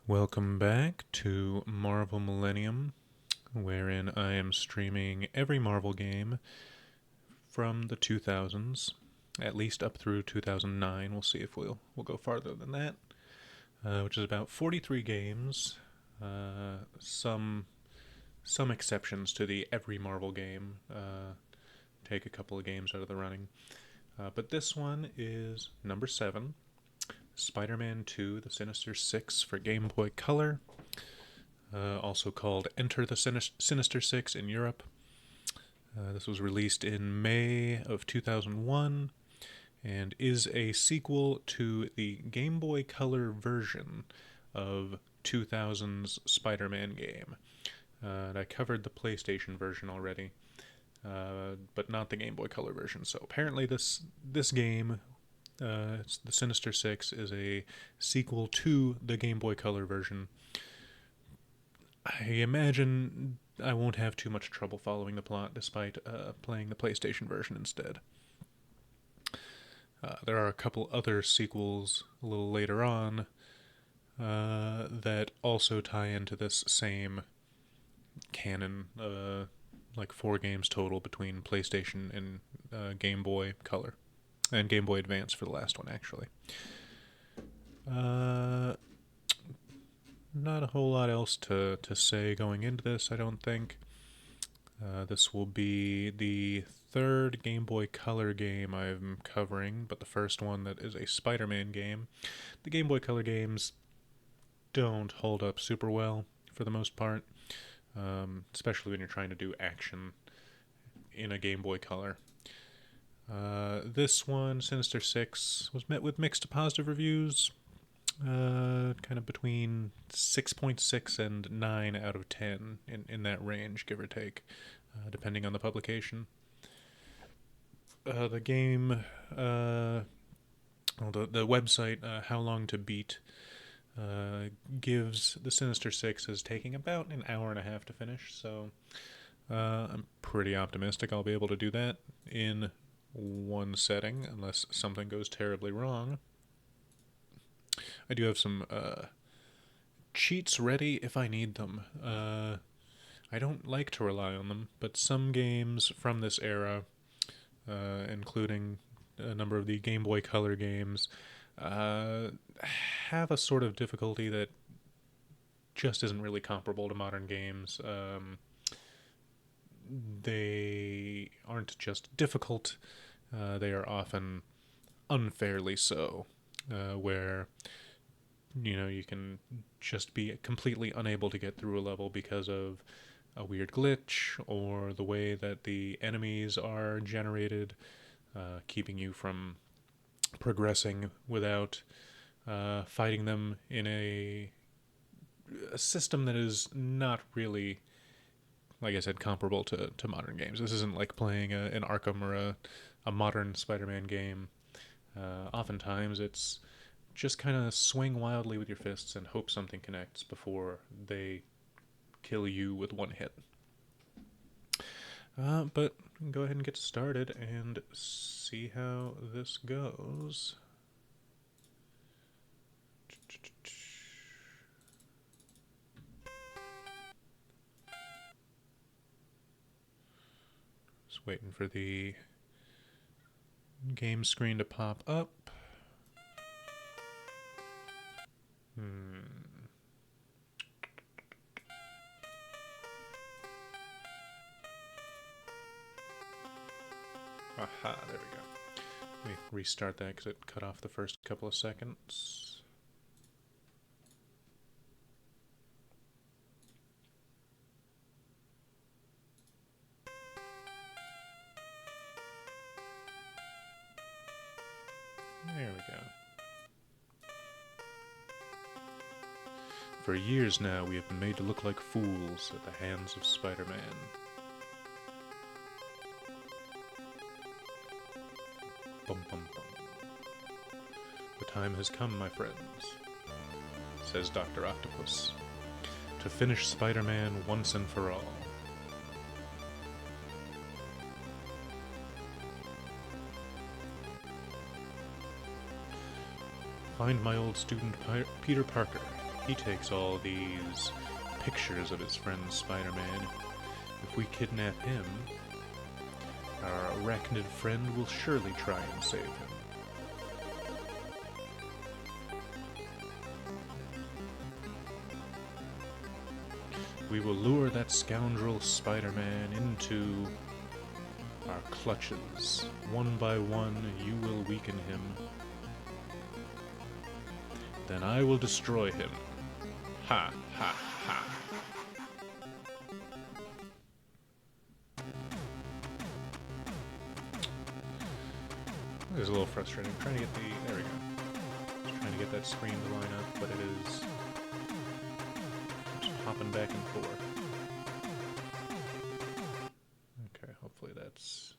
Welcome back to Marvel Millennium, wherein I am streaming every Marvel game from the 2000s, at least up through 2009. We'll see if we'll go farther than that, which is about 43 games. Some exceptions to the every Marvel game. Take a couple of games out of the running, but this one is number 7. Spider-Man 2, The Sinister Six for Game Boy Color, also called Enter the Sinister Six in Europe. This was released in May of 2001 and is a sequel to the Game Boy Color version of 2000's Spider-Man game. And I covered the PlayStation version already, but not the Game Boy Color version. So apparently this game, it's the Sinister Six, is a sequel to the Game Boy Color version. I imagine I won't have too much trouble following the plot despite playing the PlayStation version instead. There are a couple other sequels a little later on that also tie into this same canon, like 4 games total between PlayStation and Game Boy Color. And Game Boy Advance for the last one, actually. Not a whole lot else to say going into this, I don't think. This will be the third Game Boy Color game I'm covering, but the first one that is a Spider-Man game. The Game Boy Color games don't hold up super well for the most part, especially when you're trying to do action in a Game Boy Color. This one, Sinister Six, was met with mixed to positive reviews, kind of between 6.6 and 9 out of 10 in that range, give or take, depending on the publication. The game, the website, How Long to Beat, gives the Sinister Six as taking about an hour and a half to finish, so I'm pretty optimistic I'll be able to do that in one setting, unless something goes terribly wrong. I do have some cheats ready if I need them. I don't like to rely on them, but some games from this era, including a number of the Game Boy Color games, have a sort of difficulty that just isn't really comparable to modern games. They aren't just difficult, they are often unfairly so, where you can just be completely unable to get through a level because of a weird glitch or the way that the enemies are generated, keeping you from progressing without fighting them in a system that is not really, like I said, comparable to modern games. This isn't like playing an Arkham or a modern Spider-Man game. Oftentimes it's just kind of swing wildly with your fists and hope something connects before they kill you with one hit. But go ahead and get started and see how this goes. Just waiting for the game screen to pop up. Aha, there we go. Let me restart that because it cut off the first couple of seconds. There we go. For years now, we have been made to look like fools at the hands of Spider-Man. Bum bum bum. The time has come, my friends, says Dr. Octopus, to finish Spider-Man once and for all. Find my old student Peter Parker He takes all these pictures of his friend Spider-Man. If we kidnap him, our arachnid friend will surely try and save him. We will lure that scoundrel Spider-Man into our clutches. One by one, you will weaken him. Then I will destroy him. Ha, ha, ha. It was a little frustrating. I'm trying to get there we go. Just trying to get that screen to line up, but it is just hopping back and forth. Okay, hopefully that's...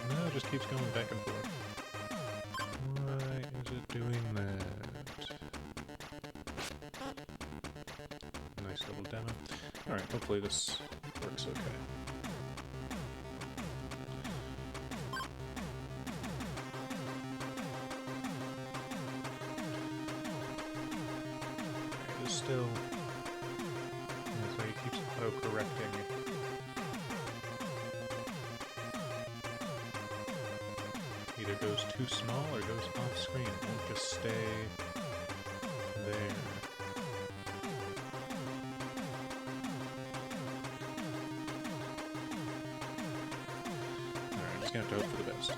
No, it just keeps going back and forth. Why is it doing that? Nice little demo. Alright, hopefully this works okay. Still, so he keeps auto-correcting. Either goes too small or goes off screen. It won't just stay there. Alright, I'm just gonna have to hope for the best.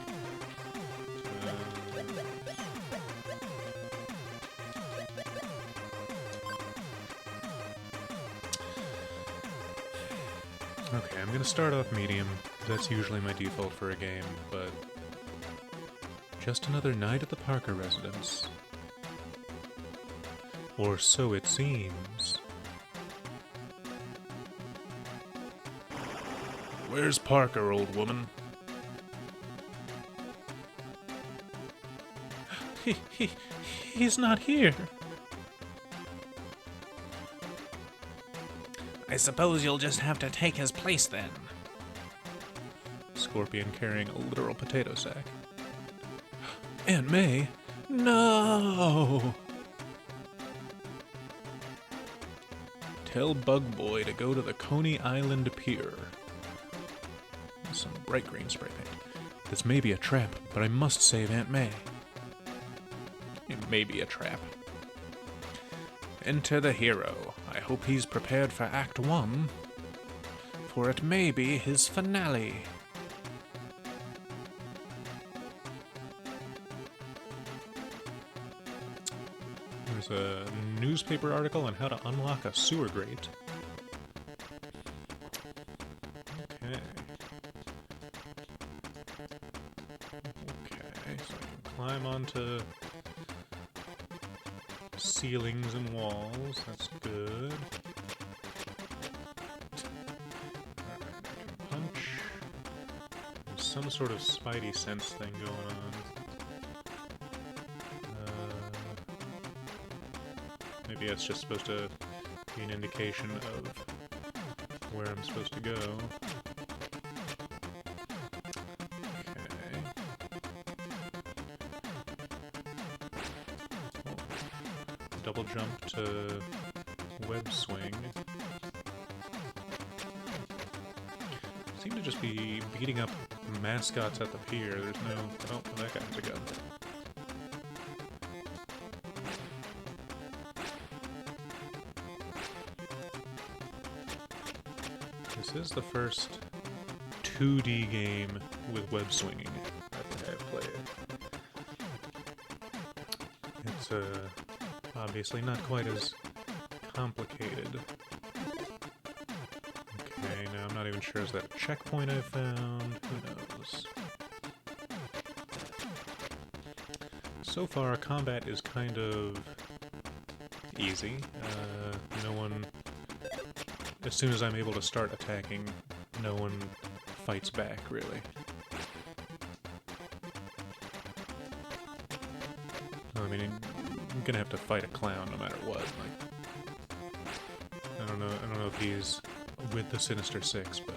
Okay, I'm gonna start off medium. That's usually my default for a game, but... Just another night at the Parker residence. Or so it seems. Where's Parker, old woman? He's not here. I suppose you'll just have to take his place then. Scorpion carrying a literal potato sack. Aunt May? No! Tell Bug Boy to go to the Coney Island Pier. Some bright green spray paint. This may be a trap, but I must save Aunt May. It may be a trap. Enter the hero. I hope he's prepared for Act 1, for it may be his finale. There's a newspaper article on how to unlock a sewer grate. Okay. Okay, so I can climb onto ceilings and walls, that's good. Alright, I can punch. There's some sort of spidey sense thing going on. Maybe that's just supposed to be an indication of where I'm supposed to go. Double jump to web swing. Seem to just be beating up mascots at the pier. There's no... Oh, that guy has a gun. This is the first 2D game with web swinging I think I've played. It's obviously not quite as complicated. Okay, now I'm not even sure, is that a checkpoint I found? Who knows? So far, combat is kind of easy. No one... As soon as I'm able to start attacking, no one fights back, really. I mean, I'm gonna have to fight a clown no matter what. Like, I don't know if he's with the Sinister Six, but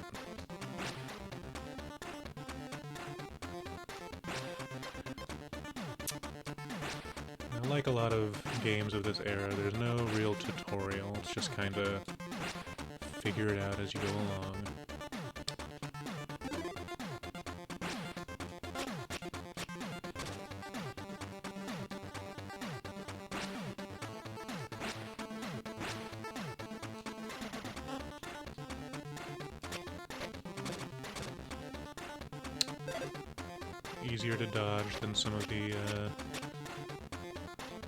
like a lot of games of this era, there's no real tutorial. It's just kind of figure it out as you go along. Easier to dodge than some of the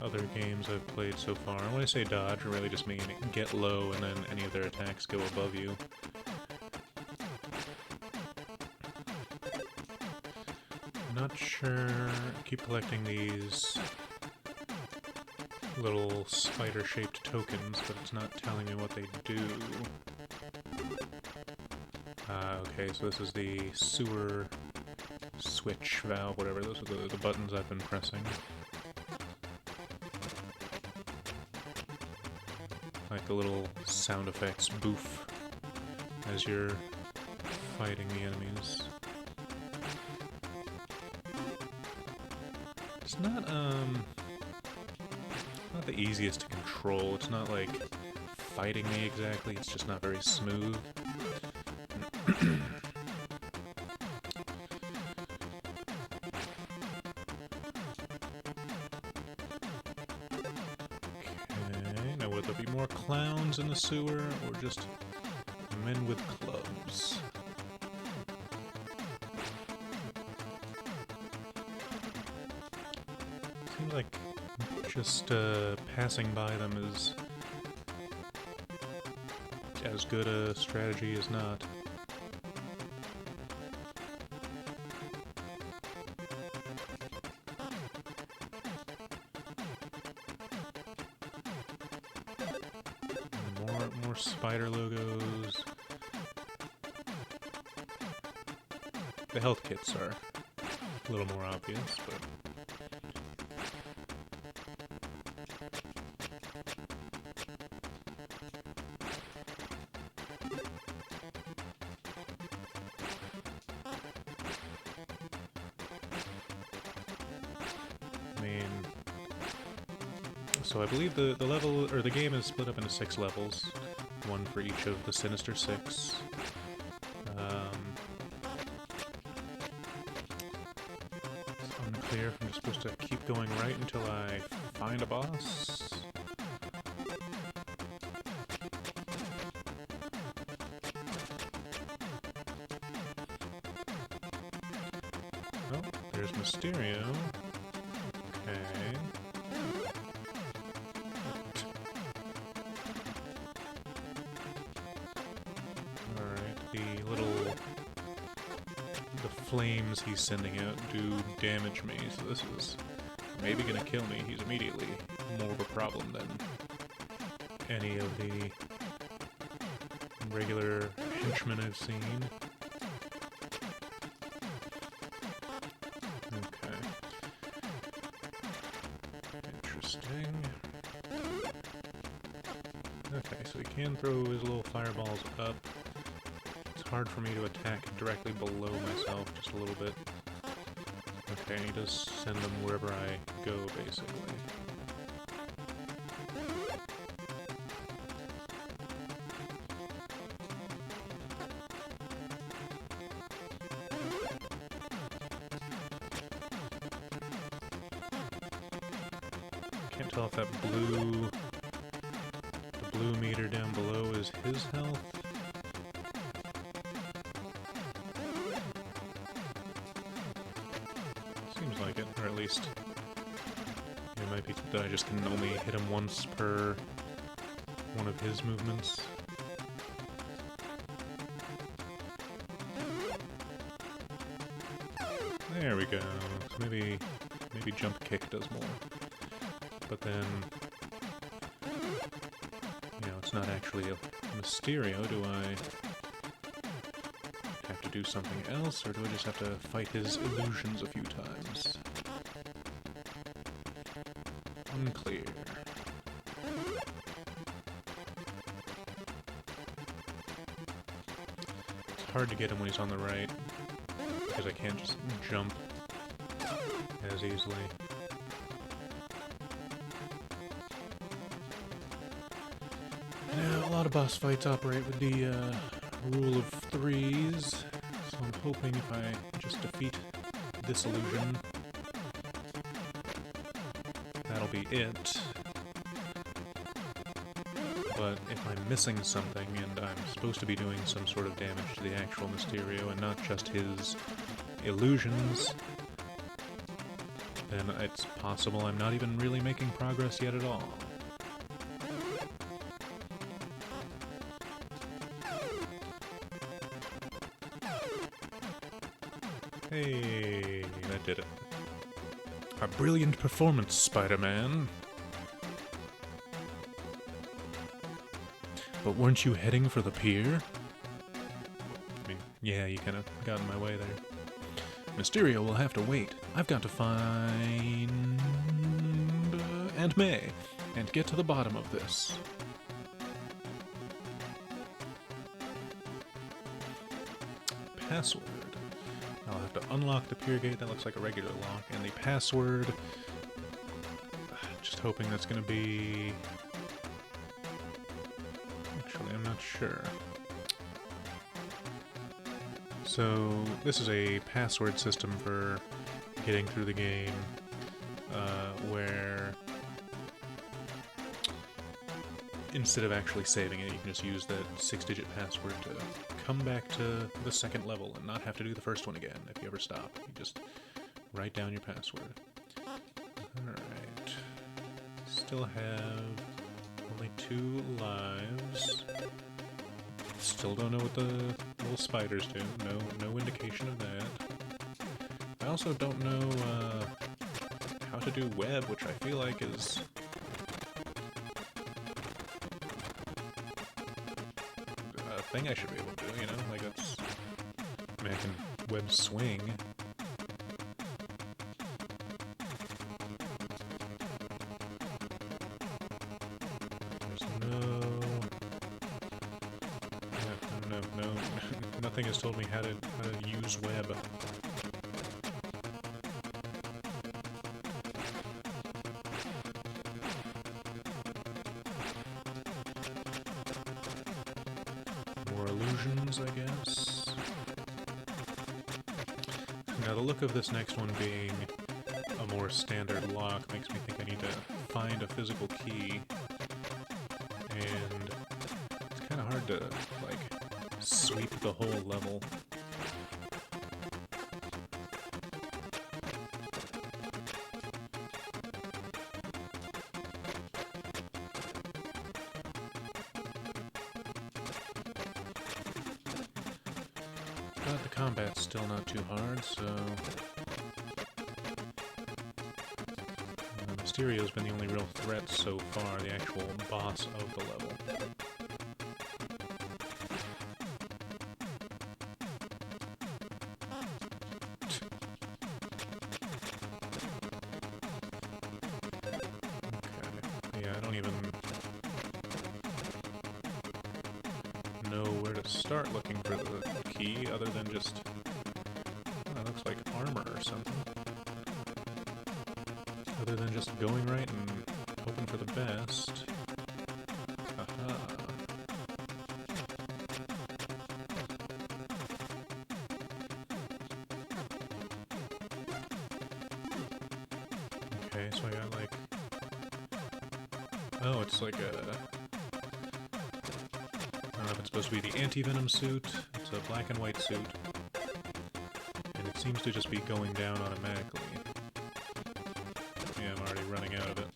other games I've played so far. When I say dodge, I really just mean get low and then any of their attacks go above you. Not sure. I keep collecting these little spider-shaped tokens, but it's not telling me what they do. Okay, so this is the sewer switch valve, whatever. Those are the buttons I've been pressing. Like the little sound effects boof as you're fighting the enemies. It's not the easiest to control. It's not like fighting me exactly, it's just not very smooth. Would there be more clowns in the sewer, or just men with clubs? Seems like just passing by them is as good a strategy as not. More spider logos. The health kits are a little more obvious, but so I believe the level, or the game is split up into 6 levels, one for each of the Sinister Six. It's unclear if I'm just supposed to keep going right until I find a boss. Oh, there's Mysterio. Okay. The flames he's sending out do damage me, so this is maybe gonna kill me. He's immediately more of a problem than any of the regular henchmen I've seen. Okay. Interesting. Okay, so he can throw his little fireballs up. It's hard for me to attack directly below myself, just a little bit. Okay, he does send them wherever I go, basically. Can't tell if that the blue meter down below is his health. Seems like it, or at least it might be that I just can only hit him once per one of his movements. There we go. So maybe jump kick does more. But then, you know, it's not actually a Mysterio. Do I have to do something else, or do I just have to fight his illusions a few times? Unclear. It's hard to get him when he's on the right, because I can't just jump as easily. Now, a lot of boss fights operate with the rule of threes, so I'm hoping if I just defeat this illusion, that'll be it. But if I'm missing something and I'm supposed to be doing some sort of damage to the actual Mysterio and not just his illusions, then it's possible I'm not even really making progress yet at all. Hey, that did it. A brilliant performance, Spider-Man. But weren't you heading for the pier? I mean, yeah, you kind of got in my way there. Mysterio will have to wait. I've got to find Aunt May and get to the bottom of this. Password. I'll have to unlock the pier gate. That looks like a regular lock. And the password... Just hoping that's going to be... Actually, I'm not sure. So, this is a password system for getting through the game, where instead of actually saving it, you can just use that 6-digit password to come back to the second level and not have to do the first one again if you ever stop. You just write down your password. Alright. Still have only 2 lives. Still don't know what the little spiders do. No indication of that. I also don't know how to do web, which I feel like is a thing I should be able to do, you know? Like, that's... I mean, I can web swing. No, nothing has told me how to use web. More illusions, I guess. Now the look of this next one being a more standard lock makes me think I need to find a physical key. And it's kind of hard to, like, sweep the whole level. But the combat's still not too hard, so... Mysterio's been the only real threat so far, the actual boss of the level. I don't even know where to start looking for the key, other than just... Oh, it looks like armor or something. Other than just going right and hoping for the best. Aha. Okay, so I got like... Oh, it's like a... I don't know if it's supposed to be the anti-venom suit. It's a black and white suit. And it seems to just be going down automatically. Yeah, I'm already running out of it.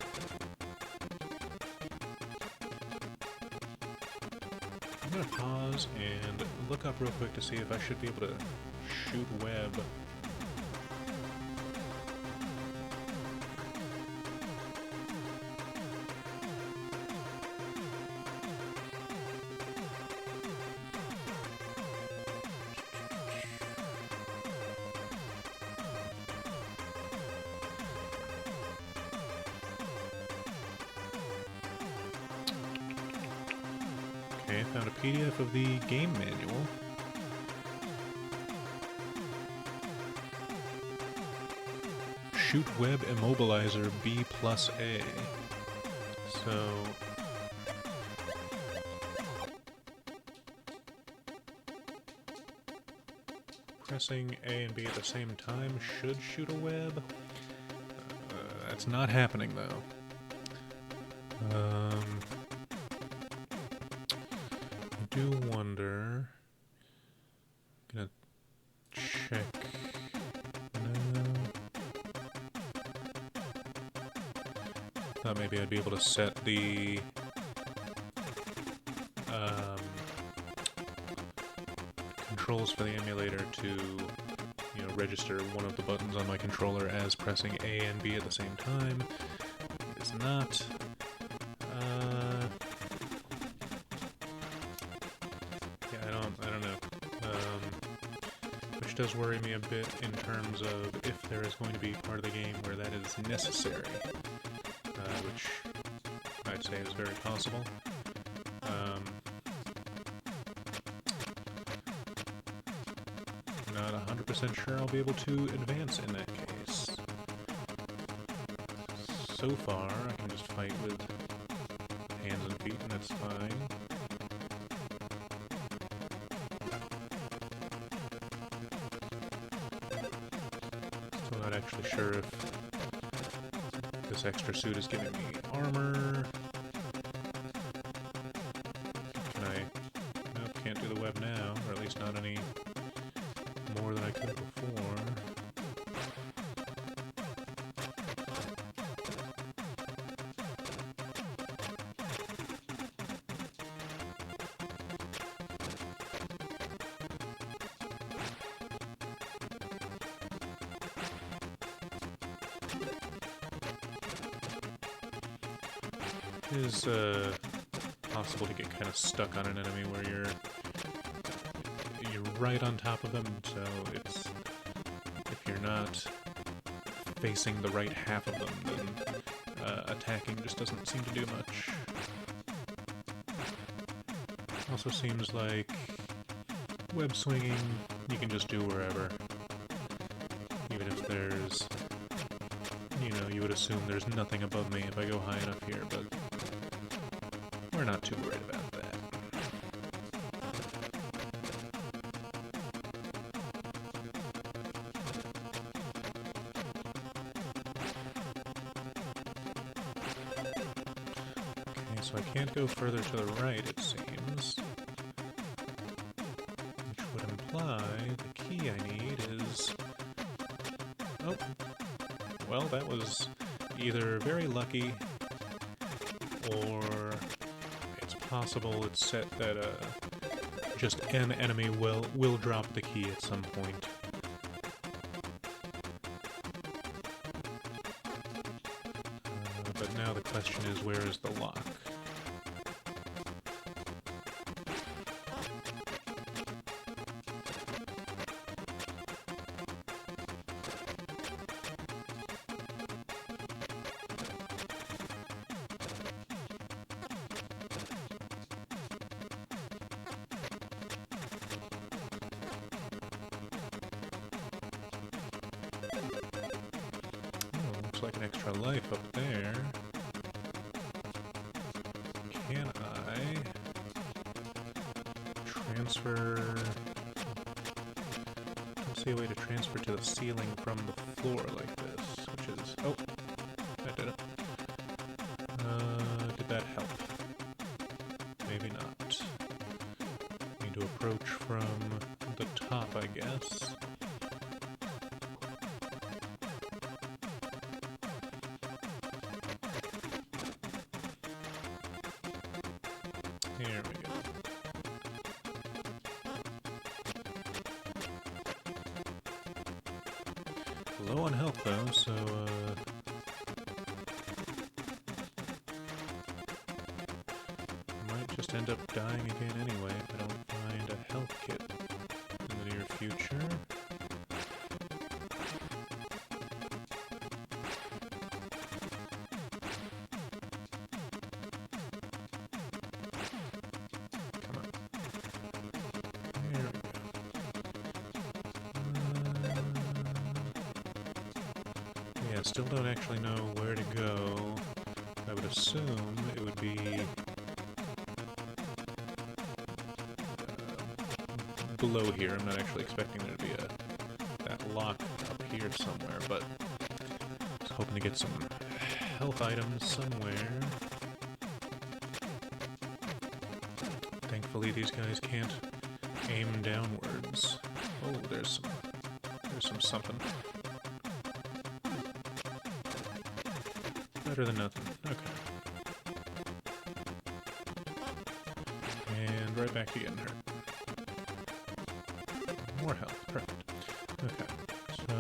I'm gonna pause and look up real quick to see if I should be able to shoot web. Okay, I found a PDF of the game manual. Shoot web immobilizer B+A. So... pressing A and B at the same time should shoot a web. That's not happening though. I do wonder. I'm gonna check. No. Thought maybe I'd be able to set the controls for the emulator to, register one of the buttons on my controller as pressing A and B at the same time. It is not. Yeah, I don't know. Which does worry me a bit in terms of if there is going to be part of the game where that is necessary, which I'd say is very possible. Not 100% sure I'll be able to advance in that case. So far, I can just fight with hands and feet, and that's fine. Still not actually sure if this extra suit is giving me armor. Can I... Nope, can't do the web now, or at least not any more than I could before. It is possible to get kind of stuck on an enemy where you're right on top of them, so it's, if you're not facing the right half of them, then attacking just doesn't seem to do much. Also seems like web swinging you can just do wherever, even if there's, you would assume there's nothing above me if I go high enough here, but we're not too worried about that. So I can't go further to the right, it seems. Which would imply the key I need is... Oh. Well, that was either very lucky, or it's possible it's set that just an enemy will drop the key at some point. But now the question is, where is the lock? Looks like an extra life up there. Can I transfer? I don't see a way to transfer to the ceiling from the floor like this, which is... Oh, that did it. Did that help? Maybe not. Need to approach from the top, I guess. Here we go. Low on health though, so might just end up dying again anyway if I don't find a health kit in the near future. I still don't actually know where to go. I would assume it would be below here. I'm not actually expecting there to be that lock up here somewhere, but I was hoping to get some health items somewhere. Thankfully, these guys can't aim downwards. Oh, there's some something. Better than nothing. Okay. And right back to getting hurt. More health. Perfect. Okay. So...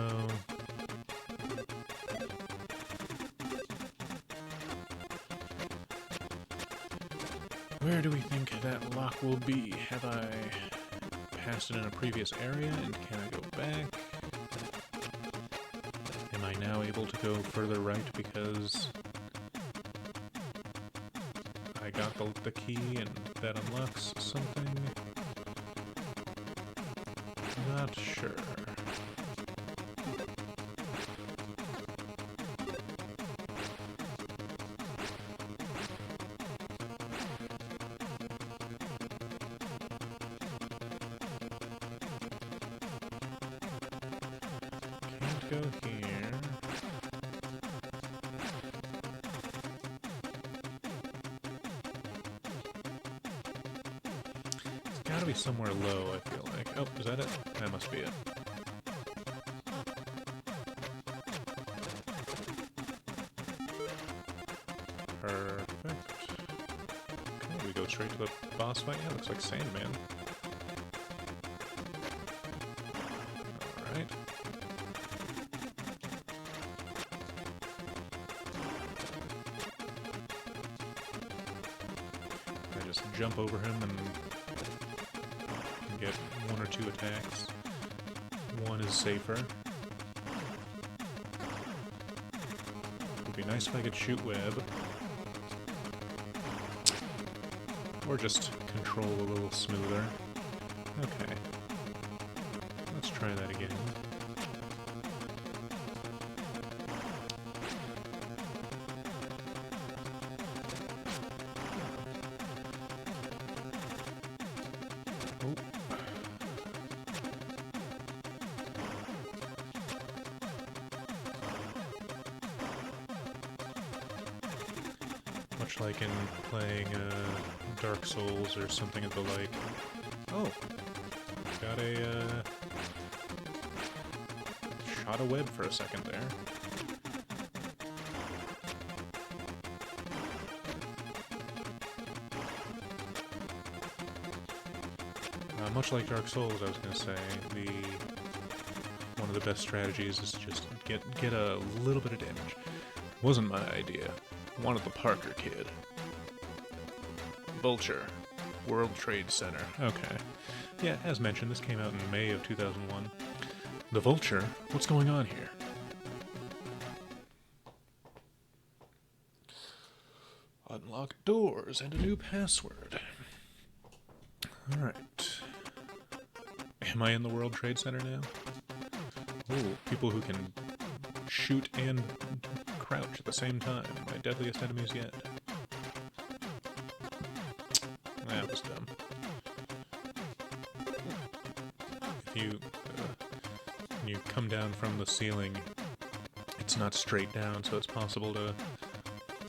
where do we think that lock will be? Have I passed it in a previous area, and can I go back? Am I now able to go further right because I got the key and that unlocks something? Not sure. Can't go here. It's gotta be somewhere low, I feel like. Oh, is that it? That must be it. Perfect. Okay, we go straight to the boss fight. Yeah, looks like Sandman. Alright. I just jump over him and get one or two attacks. One is safer. Would be nice if I could shoot web. Or just control a little smoother. Okay. Let's try that again. Oh. Much like in playing Dark Souls or something of the like. Oh, got a shot a web for a second there. Much like Dark Souls, I was going to say, one of the best strategies is to just get a little bit of damage. Wasn't my idea. Wanted the Parker kid. Vulture. World Trade Center. Okay. Yeah, as mentioned, this came out in May of 2001. The Vulture? What's going on here? Unlock doors and a new password. Alright. Am I in the World Trade Center now? Ooh, people who can shoot and crouch at the same time. My deadliest enemies yet. That was dumb. If when you come down from the ceiling, it's not straight down, so it's possible to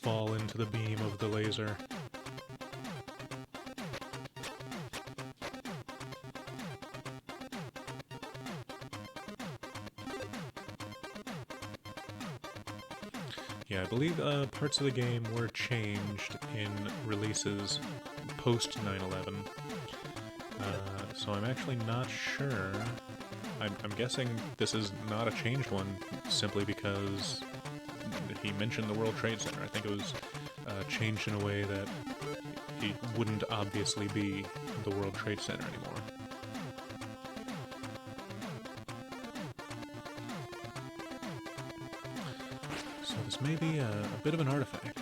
fall into the beam of the laser. Yeah, I believe parts of the game were changed in releases post 9/11. So I'm actually not sure. I'm guessing this is not a changed one simply because he mentioned the World Trade Center. I think it was changed in a way that it wouldn't obviously be the World Trade Center anymore. So this may be a bit of an artifact.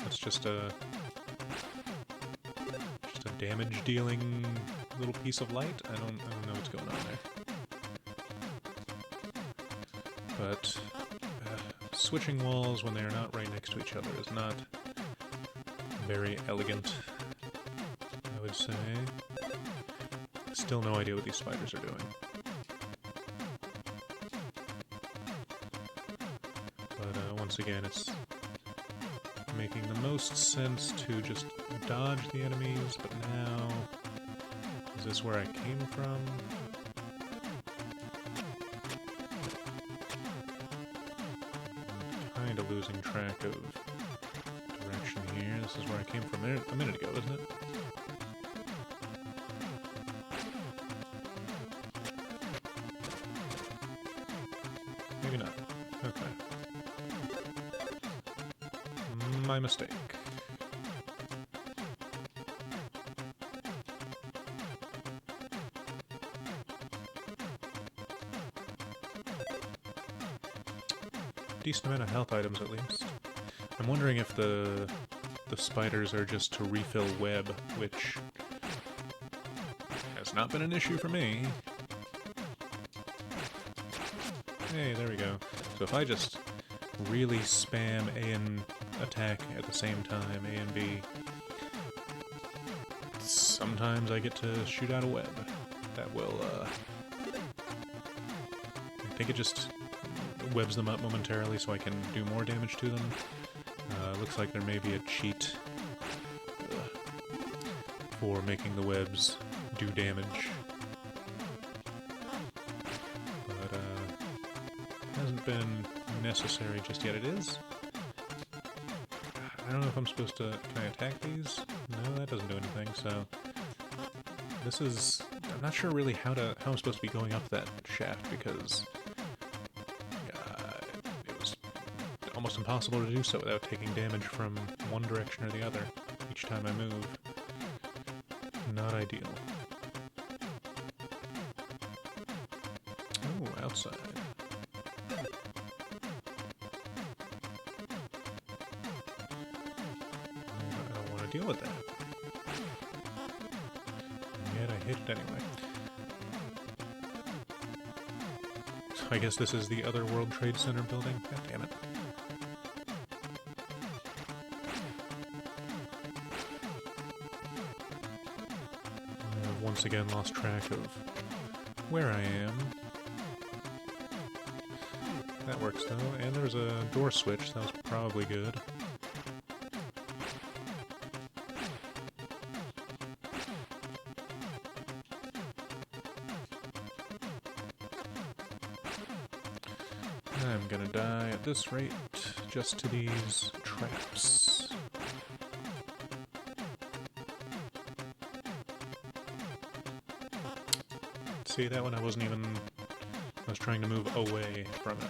It's just a damage-dealing little piece of light. I don't know what's going on there. But switching walls when they are not right next to each other is not very elegant, I would say. Still no idea what these spiders are doing. But once again, it's making the most sense to just dodge the enemies, but now... Is this where I came from? I'm kind of losing track of direction here. This is where I came from a minute ago, isn't it? Maybe not. Okay. My mistake. Decent amount of health items, at least. I'm wondering if the spiders are just to refill web, which has not been an issue for me. Hey, there we go. So if I just really spam A and attack at the same time, A and B, sometimes I get to shoot out a web. That will, I think it just webs them up momentarily so I can do more damage to them. Looks like there may be a cheat for making the webs do damage. But, hasn't been necessary just yet. It is? I don't know if I'm supposed to... Can I attack these? No, that doesn't do anything, so... This is... I'm not sure really how I'm supposed to be going up that shaft, because... it was almost impossible to do so without taking damage from one direction or the other each time I move. Not ideal. Oh, outside. I don't want to deal with that. And yet I hit it anyway. So I guess this is the other World Trade Center building. God damn it. I've once again lost track of where I am. That works though, and there's a door switch, that was probably good. I'm gonna die at this rate, just to these traps. See, that one I wasn't even... I was trying to move away from it.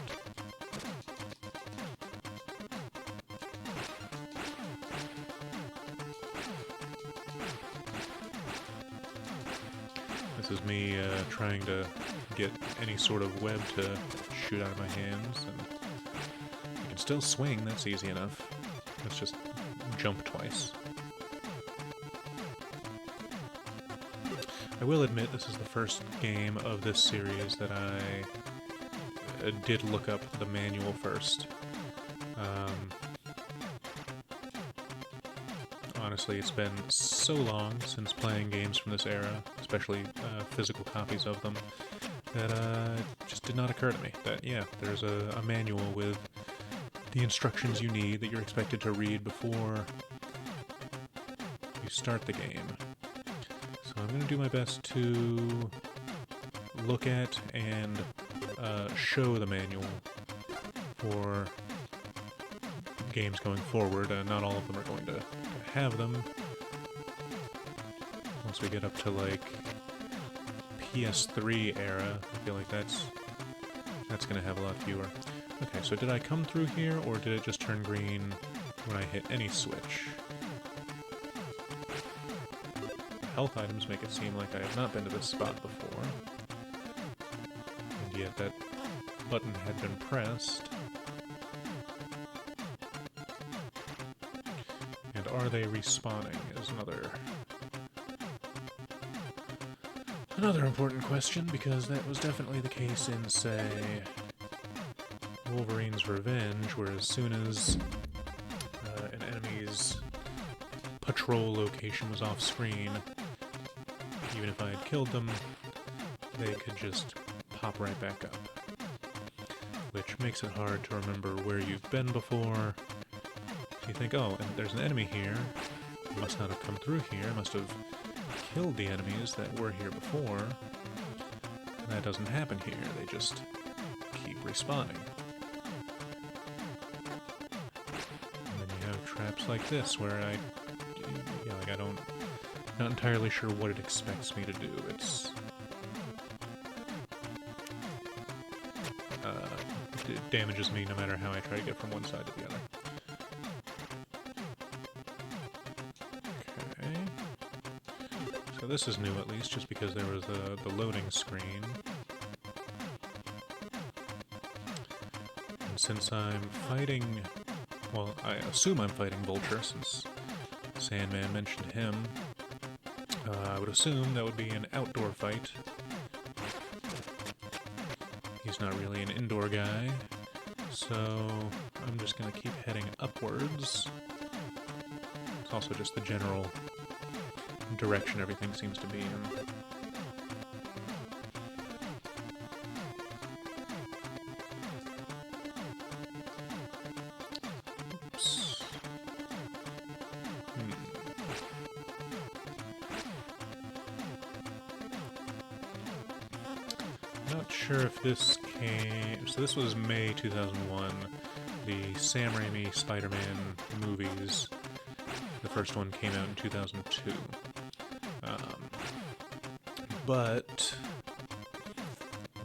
This is me trying to get any sort of web to shoot out of my hands, and I can still swing, that's easy enough. Let's just jump twice. I will admit this is the first game of this series that I did look up the manual first. Honestly, it's been so long since playing games from this era, especially physical copies of them, that it just did not occur to me that, yeah, there's a manual with the instructions you need that you're expected to read before you start the game. So I'm going to do my best to look at and show the manual for games going forward. Not all of them are going to have them. Once we get up to, like, PS3 era, I feel like that's going to have a lot fewer. Okay, so did I come through here, or did it just turn green when I hit any switch? The health items make it seem like I have not been to this spot before. And yet that button had been pressed. And are they respawning is another important question, because that was definitely the case in, say, Wolverine's Revenge, where as soon as an enemy's patrol location was off screen, even if I had killed them, they could just pop right back up. Which makes it hard to remember where you've been before. You think, oh, and there's an enemy here. I must not have come through here. I must have killed the enemies that were here before. That doesn't happen here. They just keep respawning. And then you have traps like this where not entirely sure what it expects me to do. It damages me no matter how I try to get from one side to the other. Okay. So this is new at least, just because there was the loading screen. And since I'm fighting... Well, I assume I'm fighting Vulture, since Sandman mentioned him. I would assume that would be an outdoor fight. He's not really an indoor guy, so I'm just going to keep heading upwards. It's also just the general direction everything seems to be in. Oops. Not sure if this came... So this was May 2001, the Sam Raimi Spider-Man movies. The first one came out in 2002. But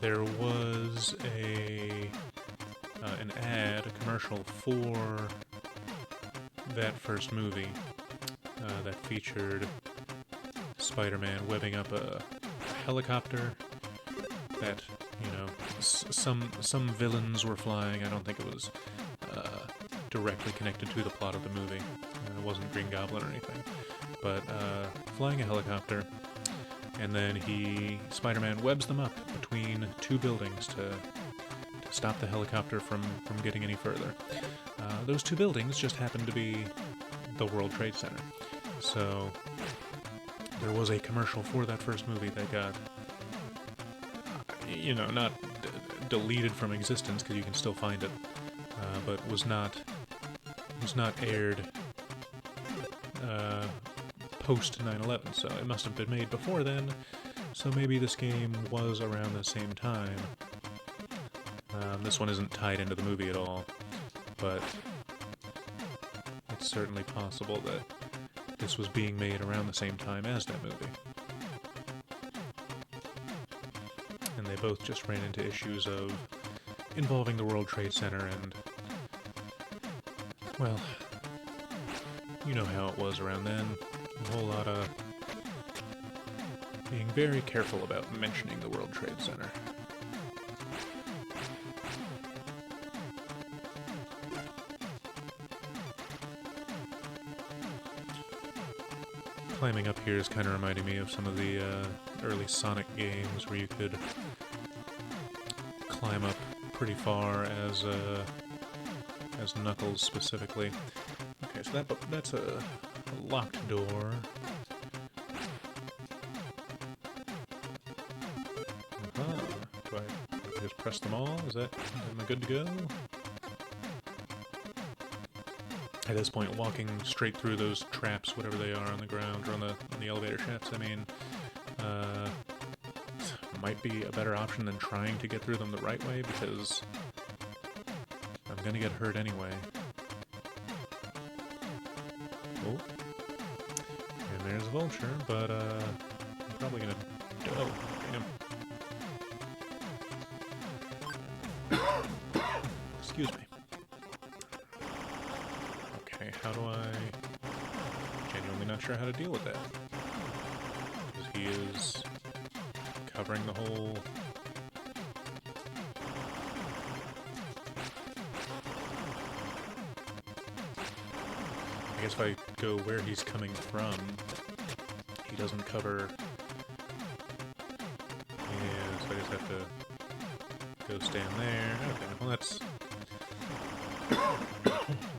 there was an ad, a commercial for that first movie that featured Spider-Man webbing up a helicopter that, some villains were flying. I don't think it was directly connected to the plot of the movie. It wasn't Green Goblin or anything. But flying a helicopter, and then Spider-Man webs them up between two buildings to stop the helicopter from getting any further. Those two buildings just happened to be the World Trade Center. So there was a commercial for that first movie that got, not deleted from existence, because you can still find it, but was not aired post 9/11, so it must have been made before then, so maybe this game was around the same time. This one isn't tied into the movie at all, but it's certainly possible that this was being made around the same time as that movie. And they both just ran into issues involving the World Trade Center and, well, you know how it was around then. A whole lot of being very careful about mentioning the World Trade Center. Climbing up here is kind of reminding me of some of the early Sonic games where you could climb up pretty far as Knuckles specifically. Okay, so that's a locked door. Do I just press them all? Am I good to go? At this point, walking straight through those traps, whatever they are, on the ground or on the elevator shafts, might be a better option than trying to get through them the right way, because I'm gonna get hurt anyway. Oh. And there's a Vulture, but I'm probably gonna... Oh, damn. Excuse me. Okay, how do I... Genuinely not sure how to deal with that. Because he is covering the whole... I guess if I go where he's coming from, he doesn't cover... Yeah, so I just have to go stand there. Okay, well that's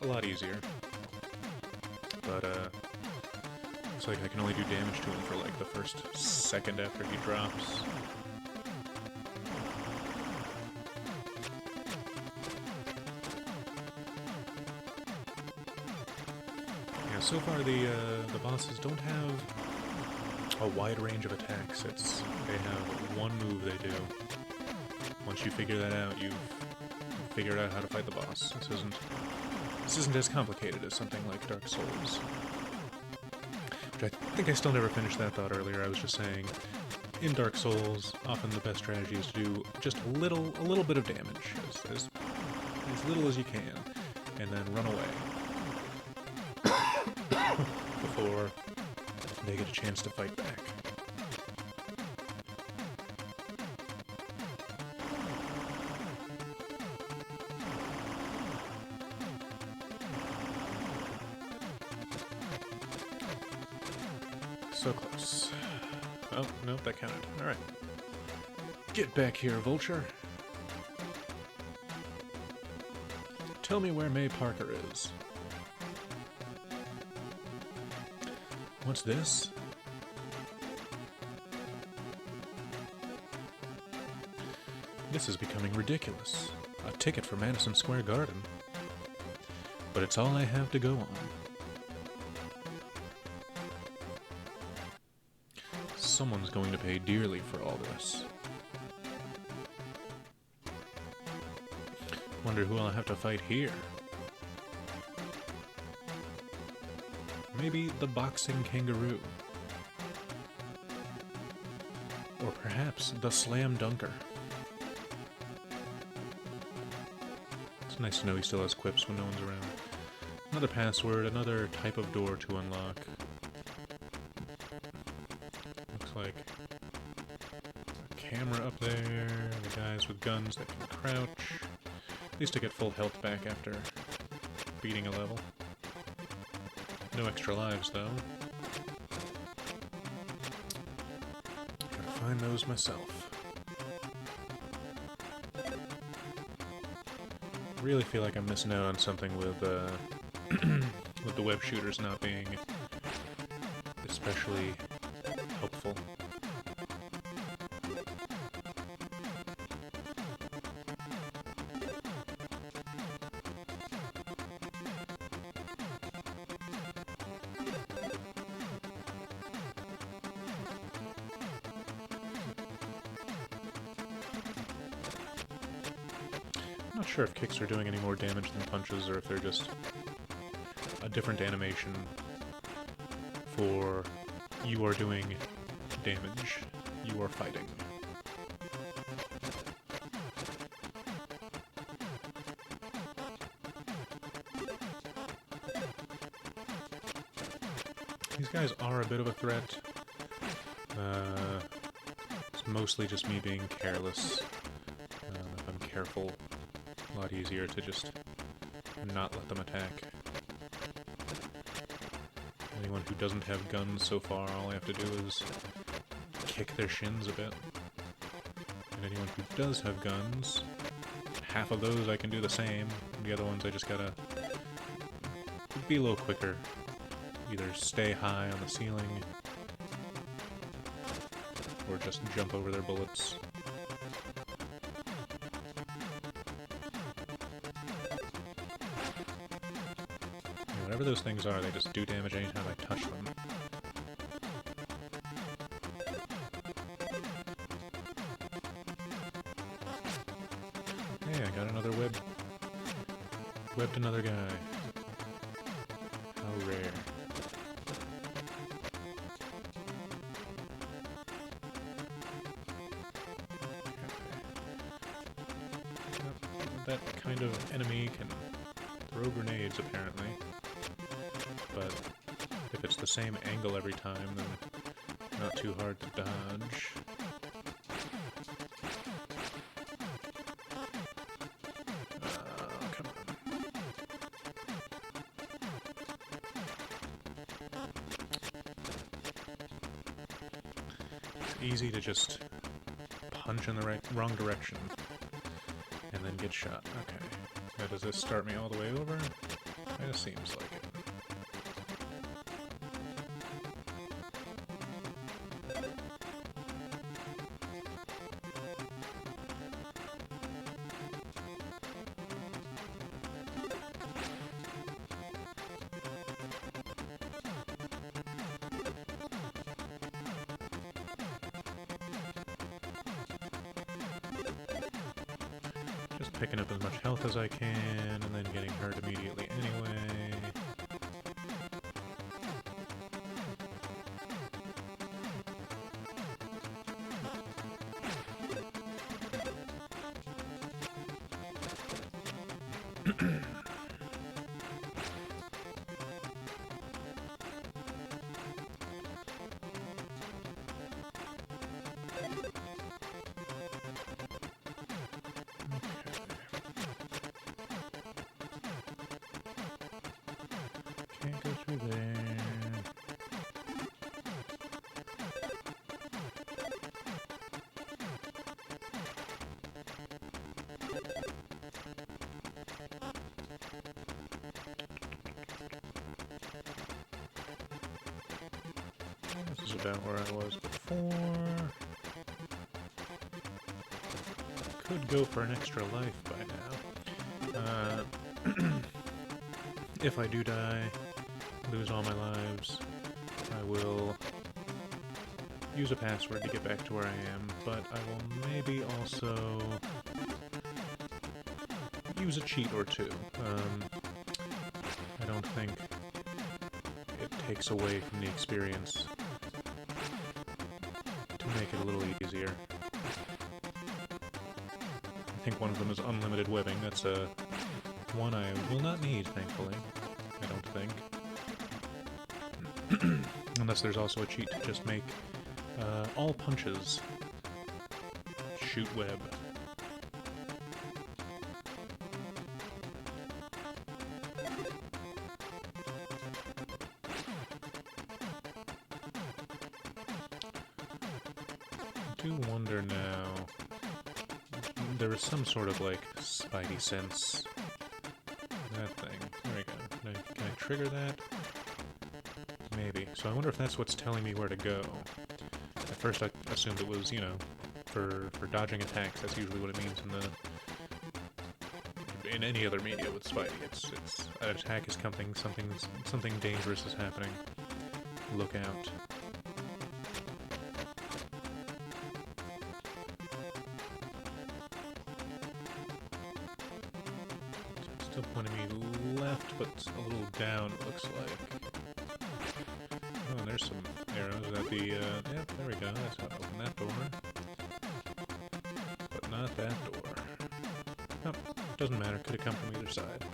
a lot easier. But, Looks like I can only do damage to him for like the first second after he drops. Yeah, so far the bosses don't have a wide range of attacks. They have one move they do. Once you figure that out, you've figured out how to fight the boss. This isn't as complicated as something like Dark Souls. Which I think I still never finished that thought earlier. I was just saying, in Dark Souls, often the best strategy is to do just a little bit of damage, as little as you can, and then run away before they get a chance to fight back. So close. Oh, nope, that counted. Alright. Get back here, Vulture. Tell me where May Parker is. What's this? This is becoming ridiculous. A ticket for Madison Square Garden. But it's all I have to go on. Someone's going to pay dearly for all this. Wonder who I'll have to fight here. Maybe the boxing kangaroo. Or perhaps the slam dunker. It's nice to know he still has quips when no one's around. Another password, another type of door to unlock. Like a camera up there, the guys with guns that can crouch. At least to get full health back after beating a level. No extra lives though. Gotta find those myself. Really feel like I'm missing out on something with with the web shooters not being especially helpful. I'm not sure if kicks are doing any more damage than punches, or if they're just a different animation for you are doing damage, you are fighting. These guys are a bit of a threat. It's mostly just me being careless. If I'm careful, a lot easier to just not let them attack. Anyone who doesn't have guns so far, all I have to do is kick their shins a bit. And anyone who does have guns, half of those I can do the same. The other ones I just gotta be a little quicker. Either stay high on the ceiling, or just jump over their bullets. Whatever those things are, they just do damage anytime I touch them. Hey, I got another web. Webbed another guy. How rare. That kind of enemy can throw grenades, apparently. But if it's the same angle every time, then not too hard to dodge. Come on. It's easy to just punch in the wrong direction and then get shot. Okay. Now does this start me all the way over? It seems like it. picking up as much health as I can, and then getting hurt immediately anyway. Can't go through there. This is about where I was before. Could go for an extra life by now. If I do die, lose all my lives, I will use a password to get back to where I am, but I will maybe also use a cheat or two. I don't think it takes away from the experience to make it a little easier. I think one of them is unlimited webbing. That's one I will not need, thankfully. I don't think. Unless there's also a cheat to just make all punches shoot web. I do wonder now. There is some sort of like spidey sense. That thing. There we go. Can I trigger that? Maybe. So I wonder if that's what's telling me where to go. At first I assumed it was, you know, for dodging attacks. That's usually what it means in any other media with Spidey. It's an attack is coming, something dangerous is happening. Look out. Still pointing me left, but a little down, it looks like. Oh, there's some arrows. Is that the, yep, there we go. That's how to open that door. But not that door. Oh, doesn't matter. Could have come from either side.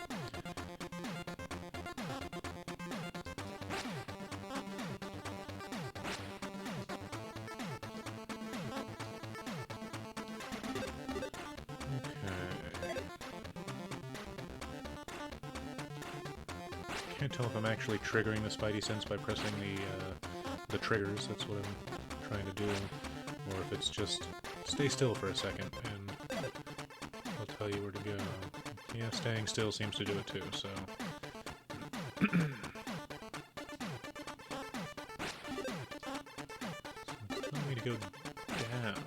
Can't tell if I'm actually triggering the Spidey sense by pressing the triggers. That's what I'm trying to do, or if it's just stay still for a second and I'll tell you where to go. Yeah, staying still seems to do it too. So. It's telling me to go down.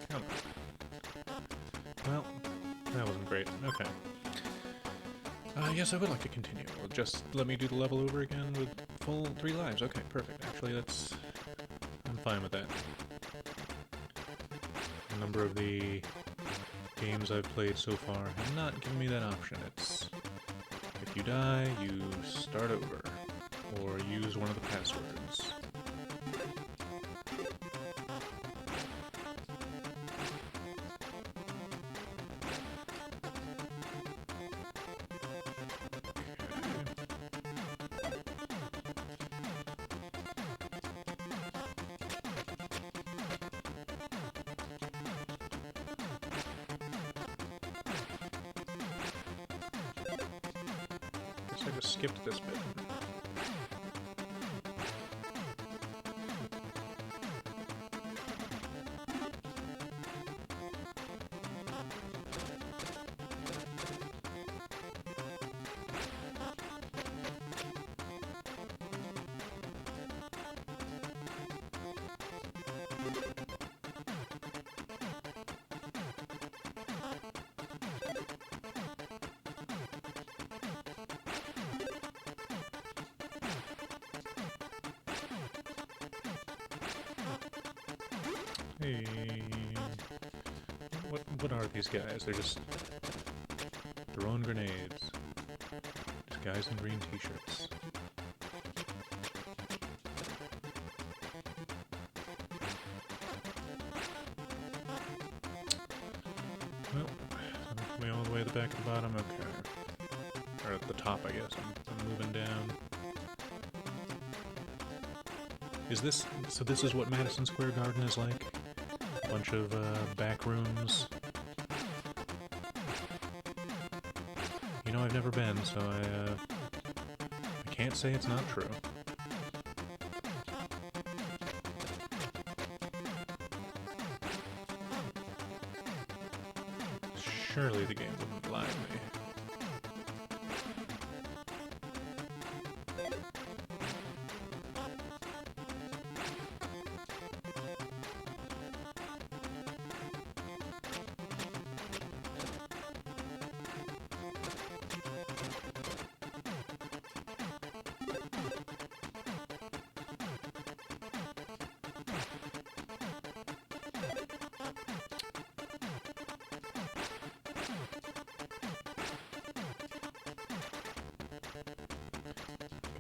Come on. Well. That wasn't great. Okay. Yes, I would like to continue. Just let me do the level over again with full 3 lives. Okay, perfect. Actually, I'm fine with that. A number of the games I've played so far have not given me that option. It's if you die, you start over, or use one of the passwords. I just skipped this bit. Hey. What are these guys? They're just throwing grenades. Just guys in green t-shirts. Well, me all the way at the back of the bottom. Okay. Or at the top, I guess. I'm moving down. Is this... So this is what Madison Square Garden is like? A bunch of back rooms. You know, I've never been, so I can't say it's not true. Surely the game wouldn't lie to me.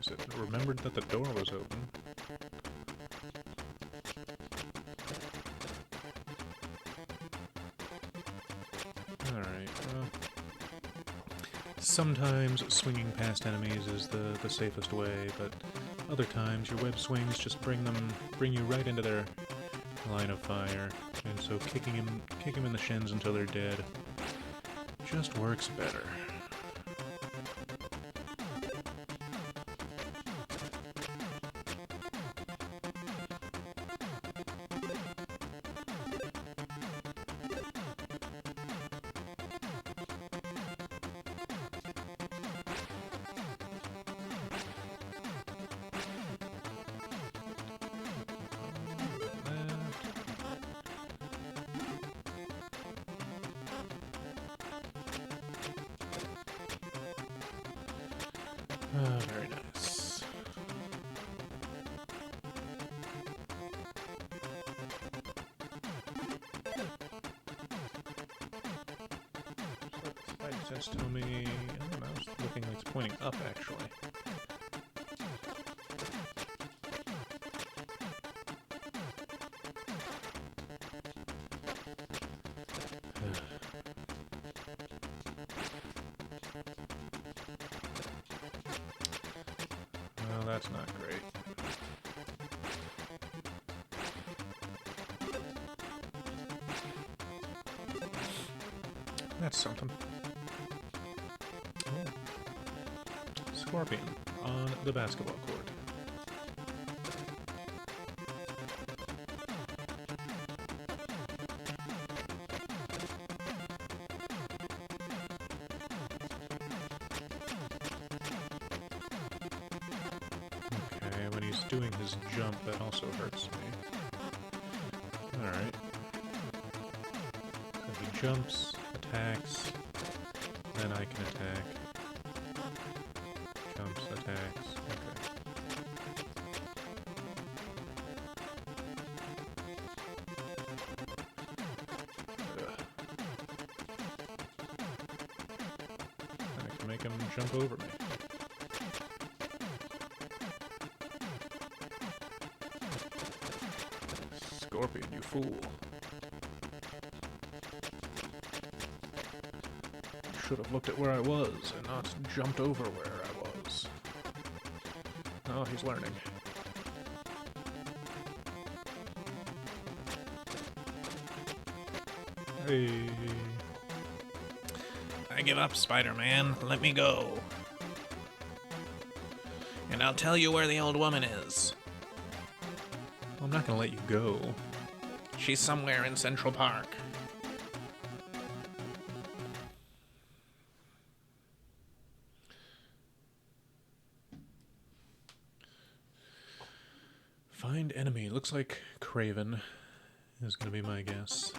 It remembered that the door was open. Alright, well... Sometimes swinging past enemies is the safest way, but other times your web swings just bring you right into their line of fire, and so kicking them in the shins until they're dead just works better. Very nice. Spidey sense told me, I don't know, it's looking like it's pointing up actually. Well, that's not great. That's something. Oh. Scorpion on the basketball court. Okay, when he's doing his jump, that also hurts me. Alright. So he jumps, attacks, then I can attack. Jumps, attacks, okay. Ugh. I can make him jump over me. Scorpion, you fool. Should have looked at where I was and not jumped over where I was. Oh, he's learning. Hey. I give up, Spider-Man. Let me go. And I'll tell you where the old woman is. Well, I'm not gonna let you go. She's somewhere in Central Park. Find enemy. Looks like Craven is going to be my guess.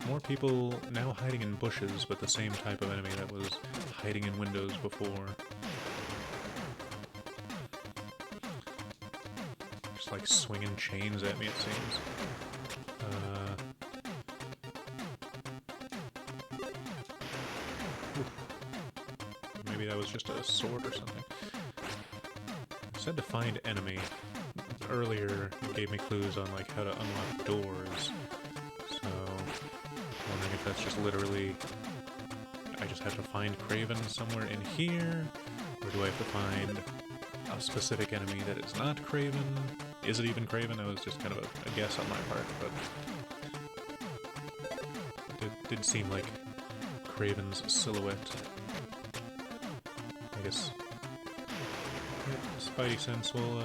more people now hiding in bushes, but the same type of enemy that was hiding in windows before. Just like swinging chains at me, it seems. Maybe that was just a sword or something. It said to find enemy. Earlier, it gave me clues on like how to unlock doors. So, I'm wondering if that's just literally I just have to find Craven somewhere in here, or do I have to find a specific enemy that is not Craven? Is it even Craven? That was just kind of a guess on my part, but it did seem like Craven's silhouette. I guess Spidey sense will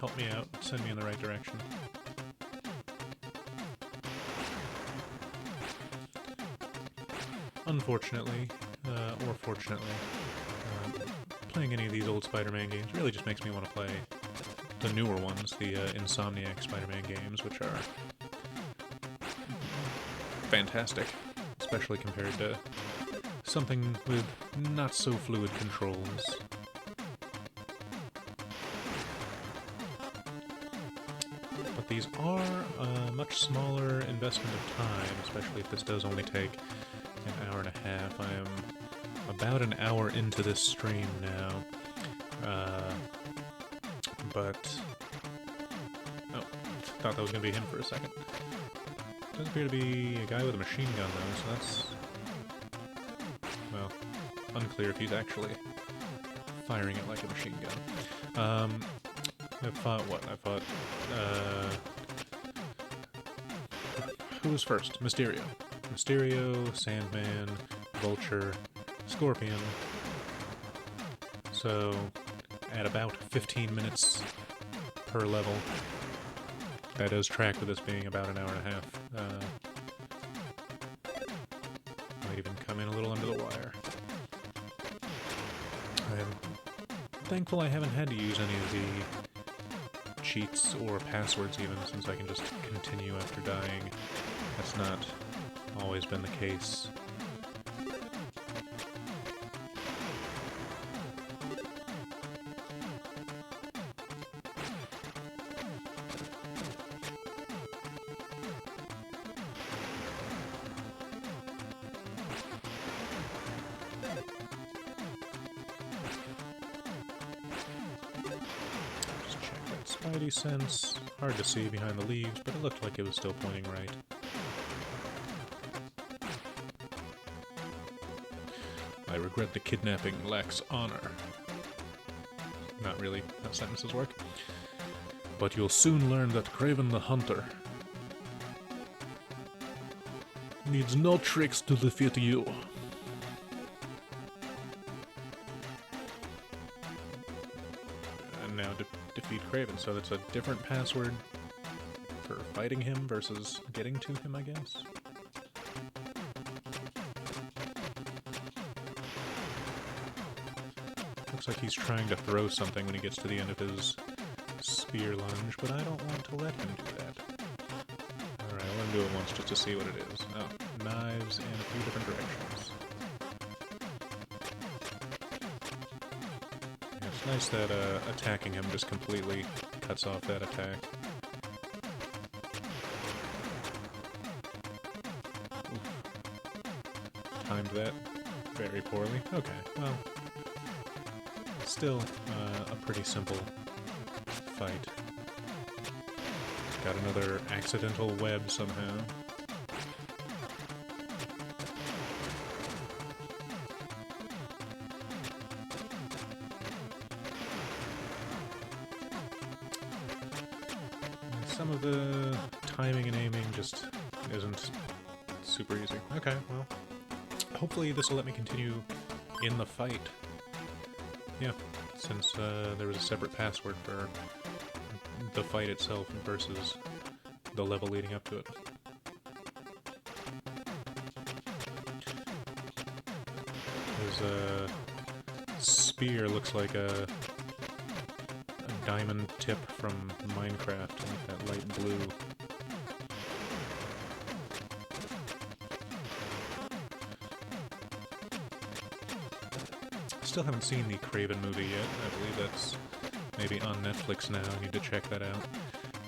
help me out, send me in the right direction. Unfortunately, or fortunately, playing any of these old Spider-Man games really just makes me want to play the newer ones, the Insomniac Spider-Man games, which are fantastic, especially compared to something with not so fluid controls. But these are a much smaller investment of time, especially if this does only take an hour and a half. I am about an hour into this stream now. But oh, thought that was going to be him for a second. Does appear to be a guy with a machine gun though, so that's, well, unclear if he's actually firing it like a machine gun. I fought what? I fought, who was first? Mysterio. Mysterio, Sandman, Vulture, Scorpion. So, at about 15 minutes per level. That does track with this being about an hour and a half. Might even come in a little under the wire. I'm thankful I haven't had to use any of the cheats or passwords even, since I can just continue after dying. That's not always been the case. Just check that Spidey sense. Hard to see behind the leaves, but it looked like it was still pointing right. I regret the kidnapping lacks honor. Not really how sentences work. But you'll soon learn that Kraven the Hunter needs no tricks to defeat you. And now defeat Kraven, so that's a different password for fighting him versus getting to him, I guess. Looks like he's trying to throw something when he gets to the end of his spear lunge, but I don't want to let him do that. Alright, I'll let him do it once just to see what it is. Oh, knives in a few different directions. Yeah, it's nice that attacking him just completely cuts off that attack. Oof. Timed that very poorly. Okay, well, still a pretty simple fight. Got another accidental web somehow. And some of the timing and aiming just isn't super easy. Okay, well, hopefully this will let me continue in the fight. Yeah, since there was a separate password for the fight itself versus the level leading up to it. His spear looks like a diamond tip from Minecraft, like that light blue. still haven't seen the Craven movie yet. I believe that's maybe on Netflix now. I need to check that out.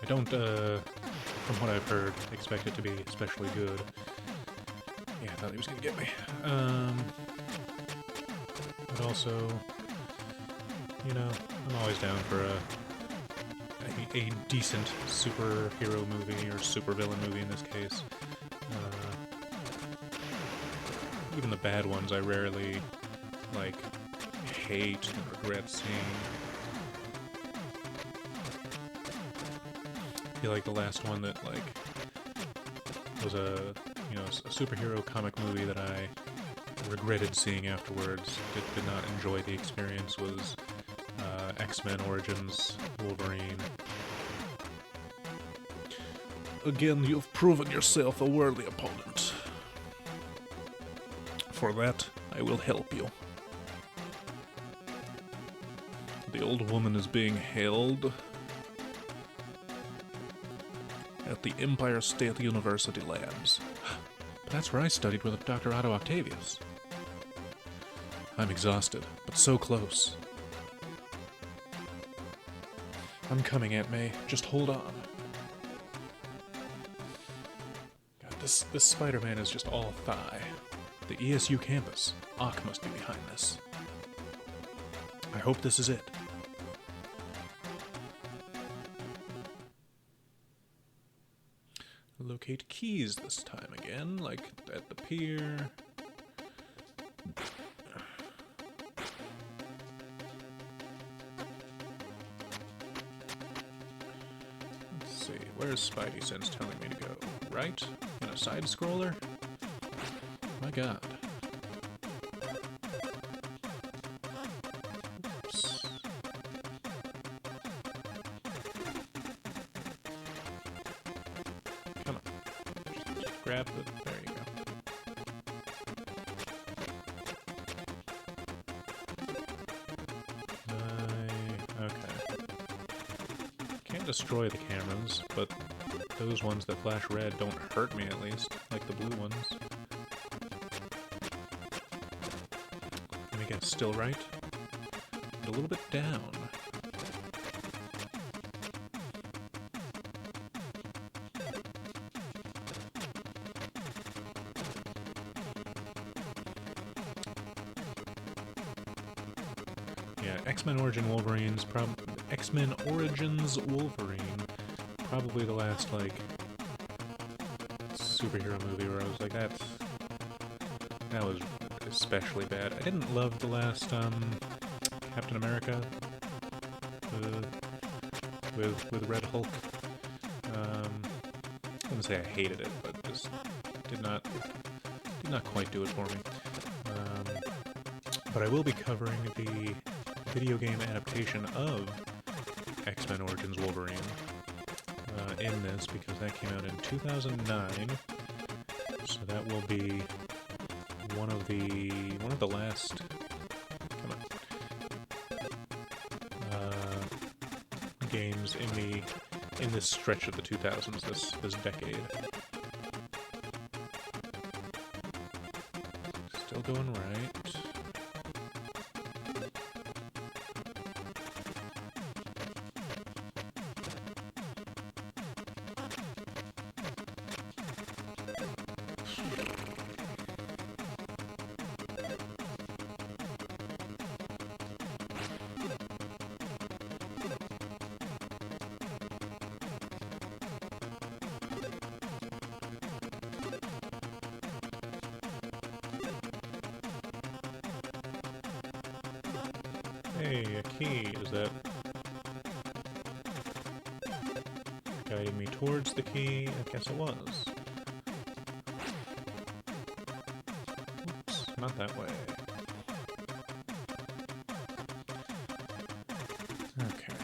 I don't, from what I've heard, expect it to be especially good. Yeah, I thought he was gonna get me. But also, you know, I'm always down for a decent superhero movie, or supervillain movie in this case. Even the bad ones I rarely, like, hate and regret seeing. I feel like the last one that, like, was a superhero comic movie that I regretted seeing afterwards, did not enjoy the experience, was X-Men Origins Wolverine. Again, you've proven yourself a worthy opponent. For that, I will help you. The old woman is being held at the Empire State University labs. But that's where I studied with Dr. Otto Octavius. I'm exhausted, but so close. I'm coming, Aunt May. Just hold on. God, this Spider-Man is just all thigh. The ESU campus. Ock must be behind this. I hope this is it. Locate keys this time again, like at the pier. Let's see, where's Spidey Sense telling me to go? Right? In a side scroller? My god. Oops. Come on. Just grab the... There you go. Okay. Can't destroy the cameras, but those ones that flash red don't hurt me, at least, like the blue ones. Let me guess, still right? And a little bit down. Yeah, X-Men Origins Wolverine, probably the last, like, superhero movie where I was like, that was especially bad. I didn't love the last, Captain America, with Red Hulk. I wouldn't say I hated it, but just did not quite do it for me. But I will be covering the video game adaptation of X-Men Origins Wolverine in this, because that came out in 2009. So that will be one of the last games in this stretch of the 2000s, this decade. Still going right. Hey, a key. Is that guiding me towards the key? I guess it was. Oops, not that way. Okay.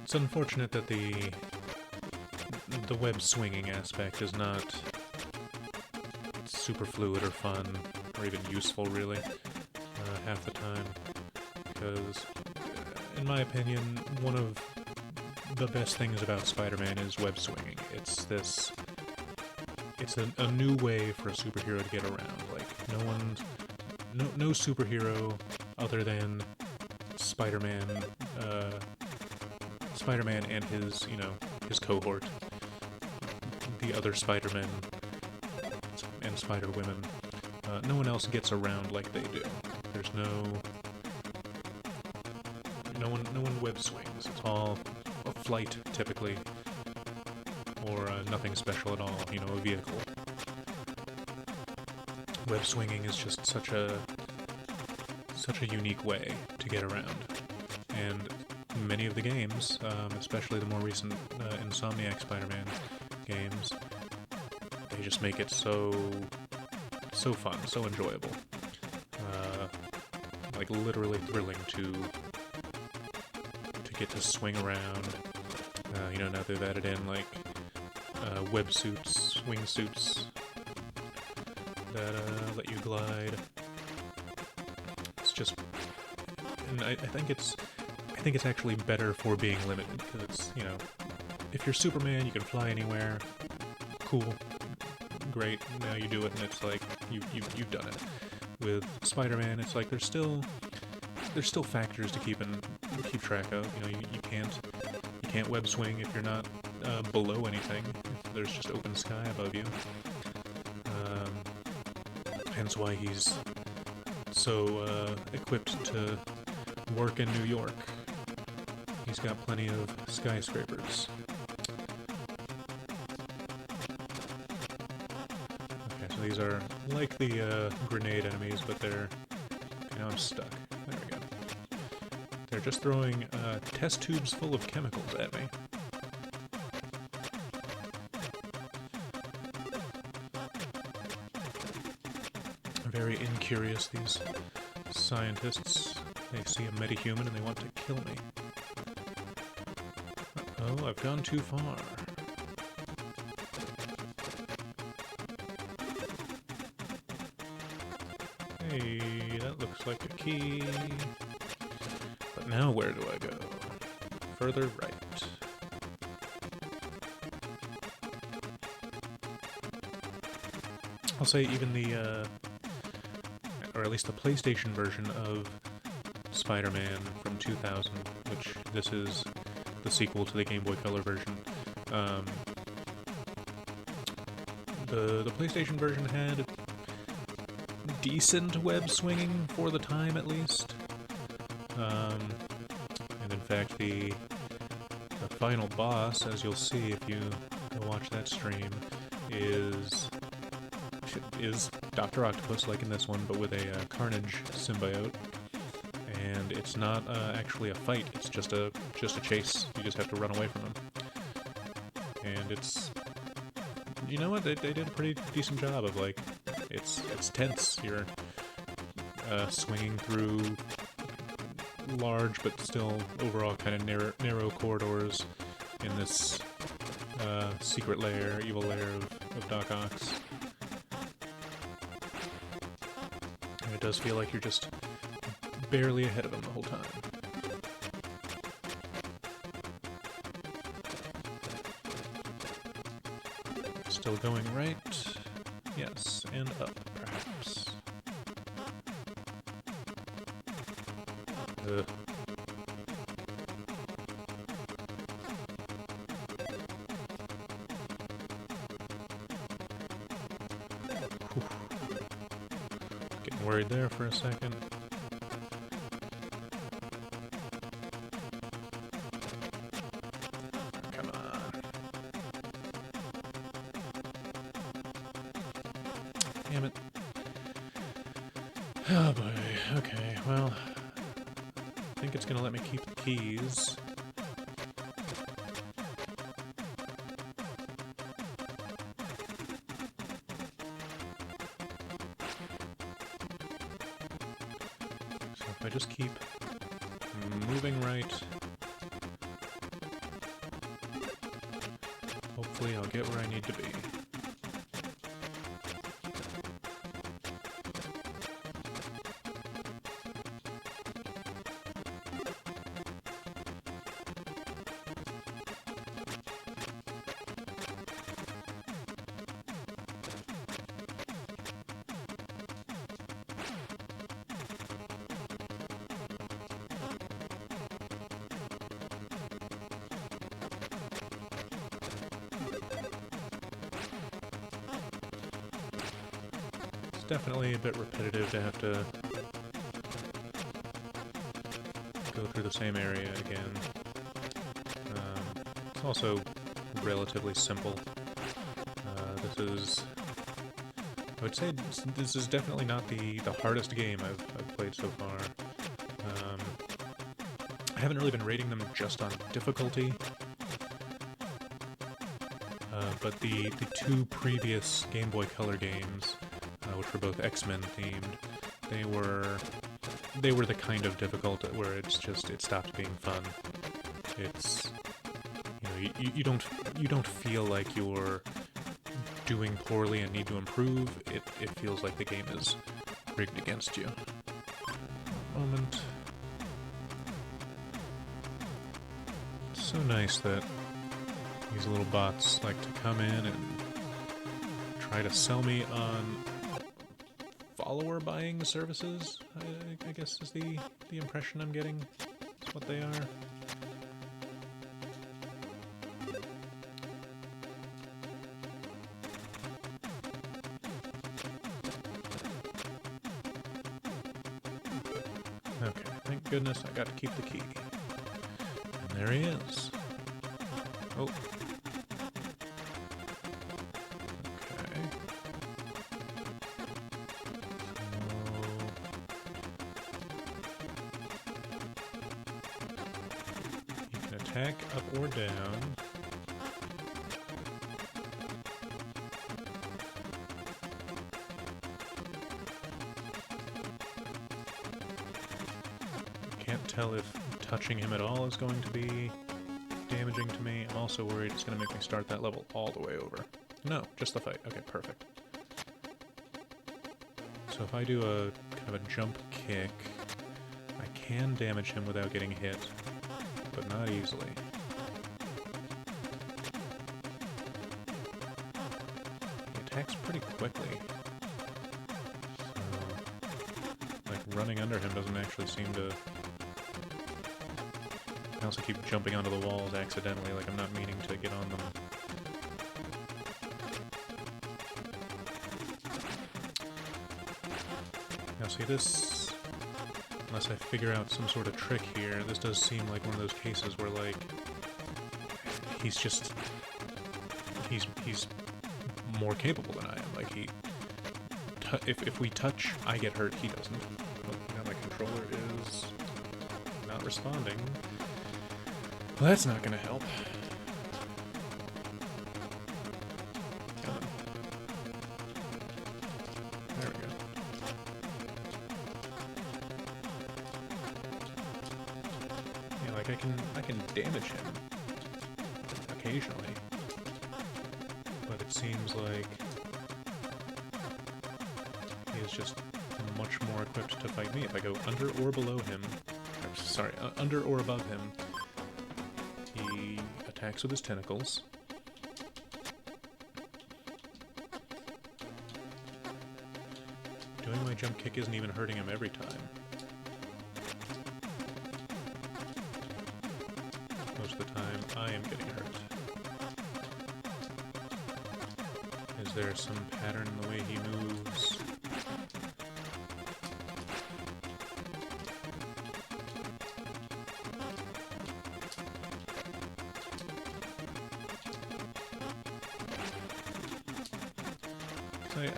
It's unfortunate that the web swinging aspect is not super fluid or fun, or even useful, really, half the time, because, in my opinion, one of the best things about Spider-Man is web swinging. It's it's a new way for a superhero to get around. Like no superhero other than Spider-Man, Spider-Man and his his cohort, the other Spider-Men and Spider-Women. No one else gets around like they do. There's no one web swings. It's all a flight typically, or nothing special at all. A vehicle. Web swinging is just such a unique way to get around, and many of the games, especially the more recent Insomniac Spider-Man games, they just make it so fun, so enjoyable. Like literally thrilling to get to swing around. Now they've added in like web suits, wing suits that let you glide. It's just, and I think it's actually better for being limited, because it's, if you're Superman, you can fly anywhere. Cool, great. Now you do it, and it's like you've done it. With Spider-Man, it's like there's still factors to keep track of. You can't web swing if you're not below anything. If there's just open sky above you. Hence why he's so equipped to work in New York. He's got plenty of skyscrapers. Okay, so these are like the grenade enemies, but they're... Now I'm stuck. There we go. They're just throwing test tubes full of chemicals at me. Very incurious, these scientists. They see a metahuman and they want to kill me. Oh, I've gone too far. Hey, that looks like a key. But now where do I go? Further right. I'll say even the, or at least the PlayStation version of Spider-Man from 2000, which this is the sequel to the Game Boy Color version. The PlayStation version had decent web swinging for the time, at least. And in fact, the final boss, as you'll see if you go watch that stream, is Dr. Octopus, like in this one, but with a Carnage symbiote. And it's not actually a fight; it's just a chase. You just have to run away from him. And it's, you know what? They did a pretty decent job of, like, it's tense. You're swinging through large but still overall kind of narrow corridors in this secret lair, evil lair of Doc Ock's. And it does feel like you're just barely ahead of him the whole time. Still going right. Yes, and up, perhaps. Ugh. Getting worried there for a second. Come on. Damn it. Oh boy, okay, well, I think it's gonna let me keep the keys. So if I just keep moving right, hopefully I'll get where I need to be. It's definitely a bit repetitive to have to go through the same area again. It's also relatively simple. This is... I would say this is definitely not the hardest game I've played so far. I haven't really been rating them just on difficulty, but the two previous Game Boy Color games, which were both X-Men themed, they were the kind of difficult where it stopped being fun. It's, you know, you don't feel like you're doing poorly and need to improve. It feels like the game is rigged against you. Moment. It's so nice that these little bots like to come in and try to sell me on follower buying services, I guess is the impression I'm getting. That's what they are. Okay, thank goodness I got to keep the key. And there he is. Oh. Okay. So you can attack up or down. Can't tell if touching him at all is going to be damaging to me. I'm also worried it's going to make me start that level all the way over. No, just the fight. Okay, perfect. So if I do a kind of a jump kick, I can damage him without getting hit, but not easily. He attacks pretty quickly. So, like, running under him doesn't actually seem to... I also keep jumping onto the walls accidentally, like I'm not meaning to get on them. Now see this, unless I figure out some sort of trick here, this does seem like one of those cases where like, he's more capable than I am. Like if we touch, I get hurt, he doesn't. Oh, now my controller is not responding. Well, that's not gonna help. Come on. There we go. Yeah, like I can damage him occasionally, but it seems like he is just much more equipped to fight me. If I go under or below him, sorry, under or above him, he attacks with his tentacles. Doing my jump kick isn't even hurting him every time. Most of the time, I am getting hurt. Is there some pattern in the way he moves?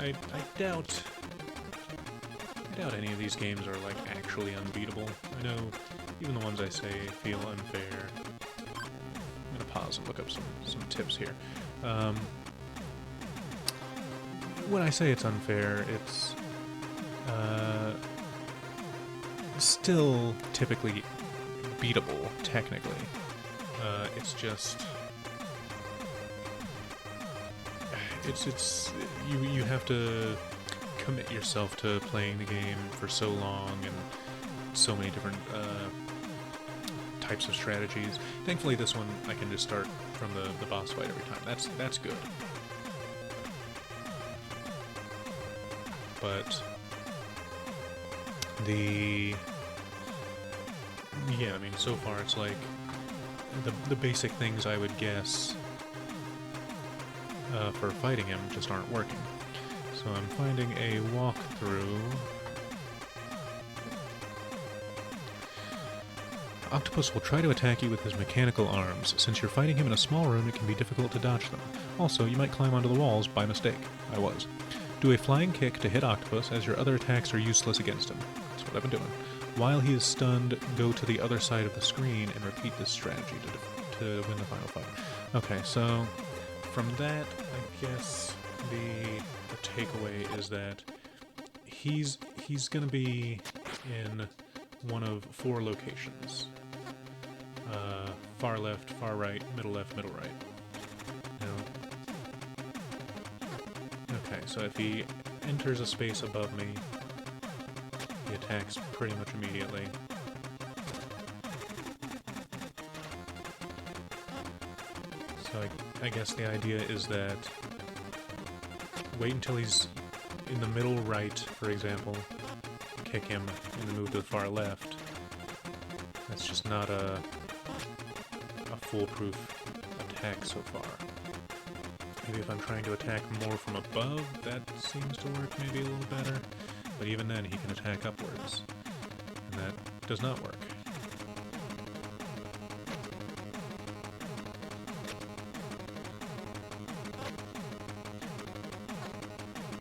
I doubt any of these games are like actually unbeatable. I know even the ones I say feel unfair. I'm gonna pause and look up some tips here. When I say it's unfair, it's still typically beatable, technically. It's just... It's you have to commit yourself to playing the game for so long and so many different types of strategies. Thankfully, this one I can just start from the boss fight every time. That's good. But yeah, I mean, so far it's like the basic things I would guess for fighting him just aren't working. So So I'm finding a walkthrough. Octopus will try to attack you with his mechanical arms. Since you're fighting him in a small room, it can be difficult to dodge them. Also, you might climb onto the walls by mistake. I was. Do a flying kick to hit Octopus, as your other attacks are useless against him. That's what I've been doing. While he is stunned, go to the other side of the screen and repeat this strategy to win the final fight. Okay, so from that, I guess the takeaway is that he's going to be in one of 4 locations. Far left, far right, middle left, middle right. Okay, so if he enters a space above me, he attacks pretty much immediately. So I guess the idea is that wait until he's in the middle right, for example, kick him and move to the far left. That's just not a foolproof attack so far. Maybe if I'm trying to attack more from above, that seems to work maybe a little better. But even then, he can attack upwards. And that does not work.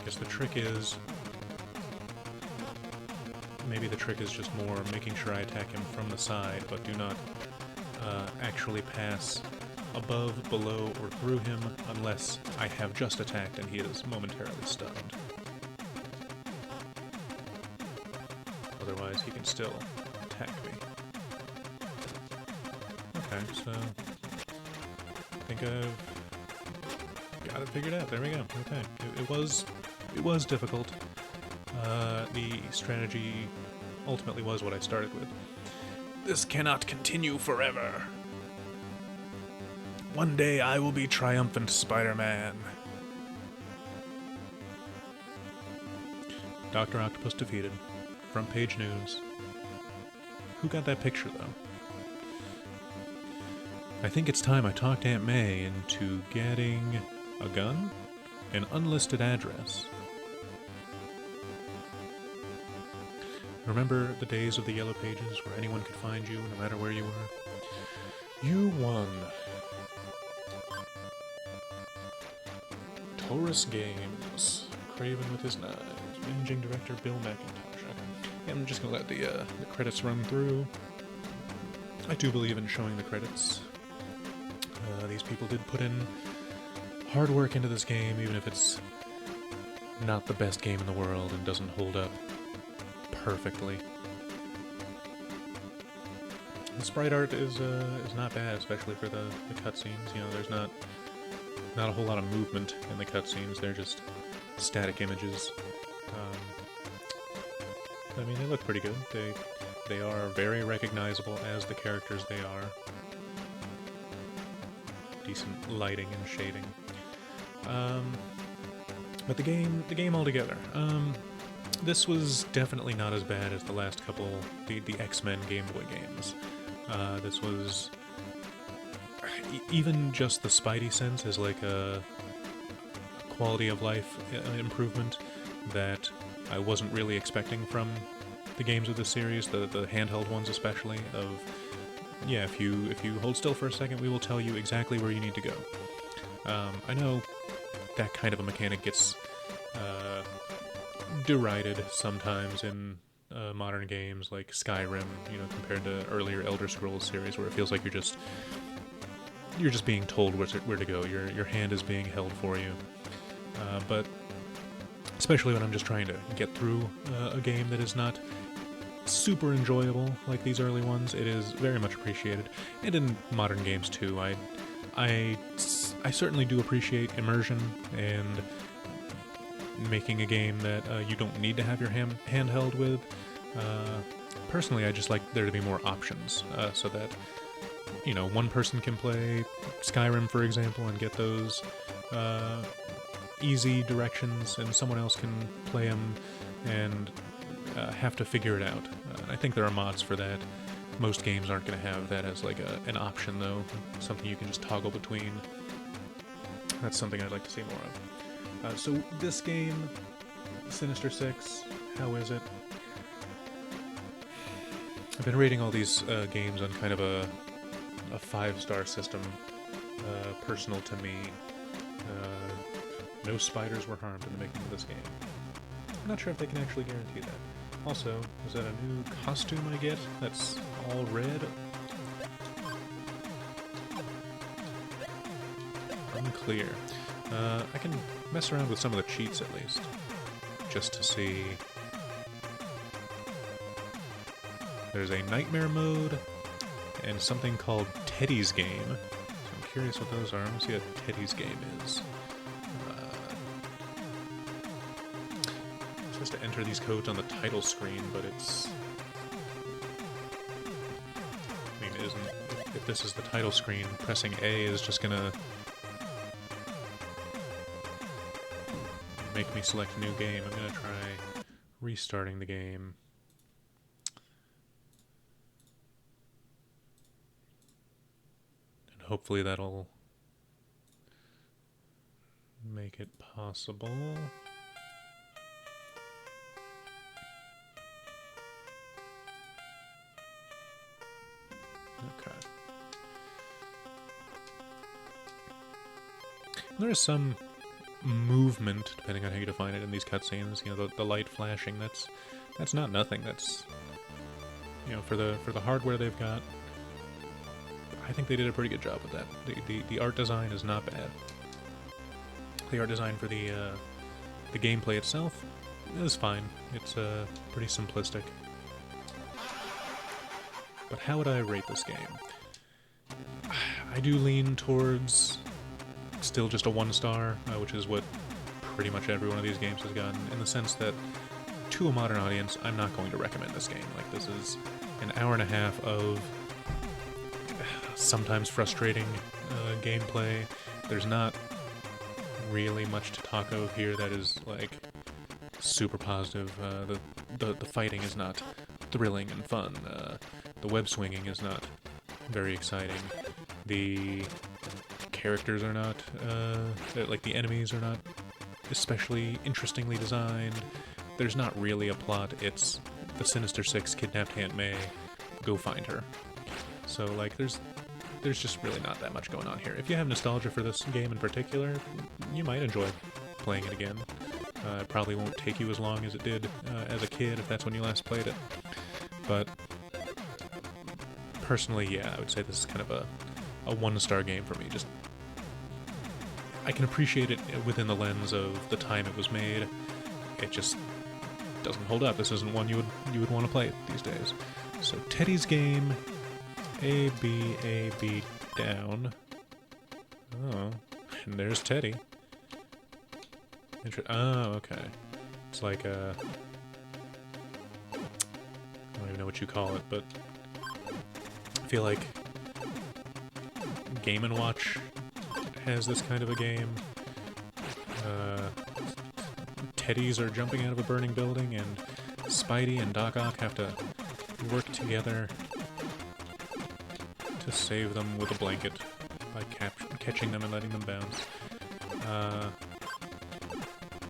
I guess the trick is... maybe the trick is just more making sure I attack him from the side, but do not actually pass above, below, or through him unless I have just attacked and he is momentarily stunned. Otherwise, he can still attack me. Okay, so I think I've got it figured out. There we go. Okay, it was difficult. The strategy ultimately was what I started with. This cannot continue forever. One day I will be triumphant Spider-Man. Dr. Octopus defeated. Front page news. Who got that picture, though? I think it's time I talked Aunt May into getting a gun? An unlisted address. Remember the days of the Yellow Pages where anyone could find you no matter where you were? You won. Taurus Games. Craven with his knives. Managing Director Bill McIntosh. Okay. Yeah, I'm just gonna let the credits run through. I do believe in showing the credits. These people did put in hard work into this game, even if it's not the best game in the world and doesn't hold up perfectly. The sprite art is not bad, especially for the cutscenes. You know, there's not a whole lot of movement in the cutscenes. They're just static images. I mean, they look pretty good. They are very recognizable as the characters they are. Decent lighting and shading. But the game altogether. This was definitely not as bad as the last couple, the X-Men Game Boy games. This was... even just the Spidey sense is like a quality of life improvement that I wasn't really expecting from the games of the series, the handheld ones especially, of, yeah, if you hold still for a second, we will tell you exactly where you need to go. I know that kind of a mechanic gets derided sometimes in modern games like Skyrim, you know, compared to earlier Elder Scrolls series, where it feels like you're just being told where to go. Your hand is being held for you. But especially when I'm just trying to get through a game that is not super enjoyable like these early ones, it is very much appreciated. And in modern games too, I certainly do appreciate immersion and making a game that you don't need to have your hand held with. Personally, I just like there to be more options, so that, you know, one person can play Skyrim, for example, and get those easy directions, and someone else can play them and have to figure it out. I think there are mods for that. Most games aren't going to have that as like an option, though, something you can just toggle between. That's something I'd like to see more of. So this game, Sinister Six, how is it? I've been rating all these games on kind of a 5-star system, personal to me. No spiders were harmed in the making of this game. I'm not sure if they can actually guarantee that. Also, is that a new costume I get that's all red? Unclear. I can mess around with some of the cheats at least, just to see. There's a nightmare mode and something called Teddy's Game. So I'm curious what those are. I'm gonna see what Teddy's Game is. I'm supposed to enter these codes on the title screen, but it's. I mean, if this is the title screen, pressing A is just gonna make me select a new game. I'm gonna try restarting the game. And hopefully that'll make it possible. Okay. There is some movement, depending on how you define it in these cutscenes. You know, the light flashing. That's not nothing. That's, you know, for the hardware they've got. I think they did a pretty good job with that. The art design is not bad. The art design for the gameplay itself is fine. It's pretty simplistic. But how would I rate this game? I do lean towards still just a 1-star, which is what pretty much every one of these games has gotten, in the sense that to a modern audience, I'm not going to recommend this game. Like, this is an hour and a half of sometimes frustrating gameplay. There's not really much to talk of here that is, like, super positive. The fighting is not thrilling and fun. The web swinging is not very exciting. The characters are not, like, the enemies are not especially interestingly designed. There's not really a plot. It's the Sinister Six kidnapped Aunt May. Go find her. So, like, there's just really not that much going on here. If you have nostalgia for this game in particular, you might enjoy playing it again. It probably won't take you as long as it did as a kid, if that's when you last played it. But personally, yeah, I would say this is kind of a 1-star game for me. Just, I can appreciate it within the lens of the time it was made. It just doesn't hold up. This isn't one you would want to play these days. So Teddy's Game, A, B, down. Oh, and there's Teddy. Oh, okay. It's like a... I don't even know what you call it, but I feel like Game & Watch has this kind of a game. Teddies are jumping out of a burning building, and Spidey and Doc Ock have to work together to save them with a blanket by catching them and letting them bounce.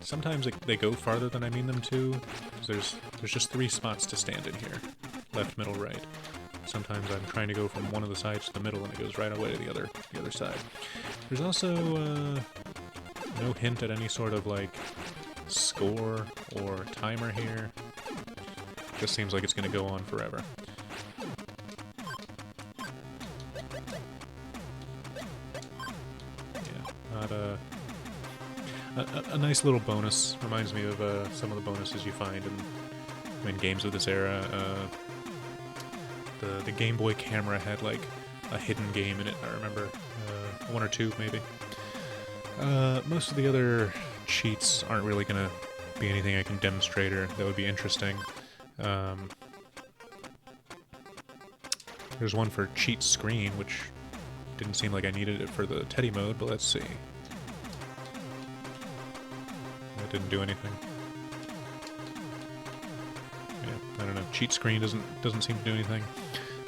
Sometimes they go farther than I mean them to, because there's just 3 spots to stand in here. Left, middle, right. Sometimes I'm trying to go from one of the sides to the middle, and it goes right away to the other side. There's also no hint at any sort of, like, score or timer here. Just seems like it's going to go on forever. Yeah, not a nice little bonus. Reminds me of some of the bonuses you find in games of this era. The Game Boy camera had, like, a hidden game in it, I remember. 1 or 2, maybe. Most of the other cheats aren't really going to be anything I can demonstrate or that would be interesting. There's one for cheat screen, which didn't seem like I needed it for the Teddy mode, but let's see. That didn't do anything. Yeah, I don't know. Cheat screen doesn't seem to do anything.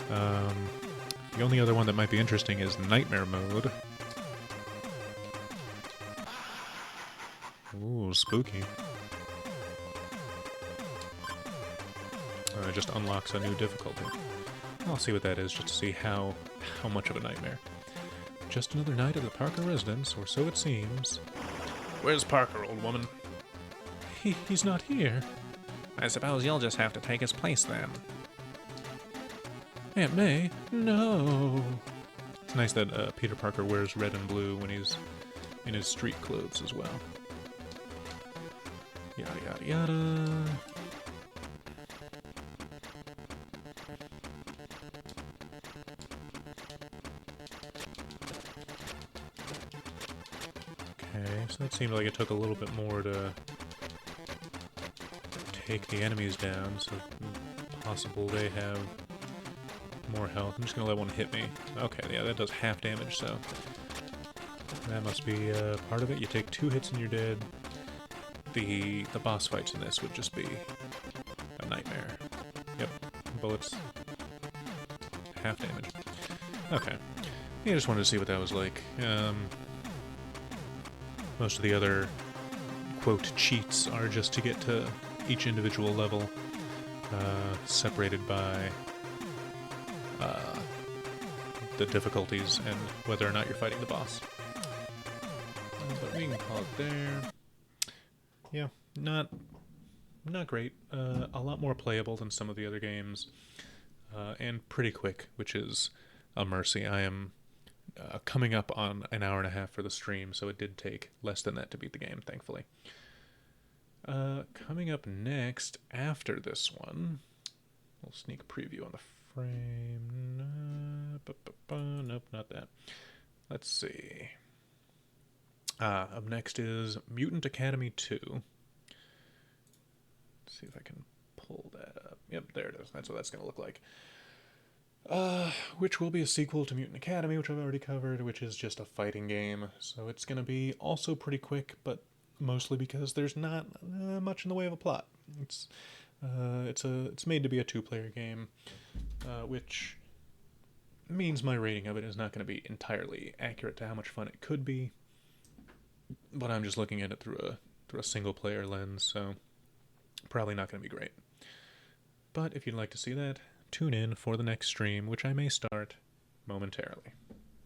The only other one that might be interesting is Nightmare mode. Ooh, spooky. It just unlocks a new difficulty. I'll see what that is, just to see how much of a nightmare. Just another night at the Parker residence, or so it seems. Where's Parker, old woman? He's not here. I suppose you'll just have to take his place then. Aunt May? No. It's nice that Peter Parker wears red and blue when he's in his street clothes as well. Yada yada yada. Okay, so that seemed like it took a little bit more to take the enemies down, so possible they have more health. I'm just gonna let one hit me. Okay, yeah, that does half damage, so that must be part of it. You take 2 hits and you're dead. The boss fights in this would just be a nightmare. Yep, bullets, half damage. Okay, yeah, I just wanted to see what that was like. Most of the other, quote, cheats are just to get to each individual level, separated by the difficulties and whether or not you're fighting the boss. But we can call it there. Yeah, not great. A lot more playable than some of the other games, and pretty quick, which is a mercy. I am coming up on an hour and a half for the stream, so it did take less than that to beat the game, thankfully. Coming up next, after this one, we'll sneak preview on the frame. Nope, not that. Let's see. Up next is Mutant Academy 2. Let's see if I can pull that up. Yep, there it is. That's what that's going to look like. Which will be a sequel to Mutant Academy, which I've already covered, which is just a fighting game. So it's going to be also pretty quick, but mostly because there's not much in the way of a plot. It's made to be a 2-player game, which means my rating of it is not going to be entirely accurate to how much fun it could be. But I'm just looking at it through a single-player lens, so probably not going to be great. But if you'd like to see that, tune in for the next stream, which I may start momentarily.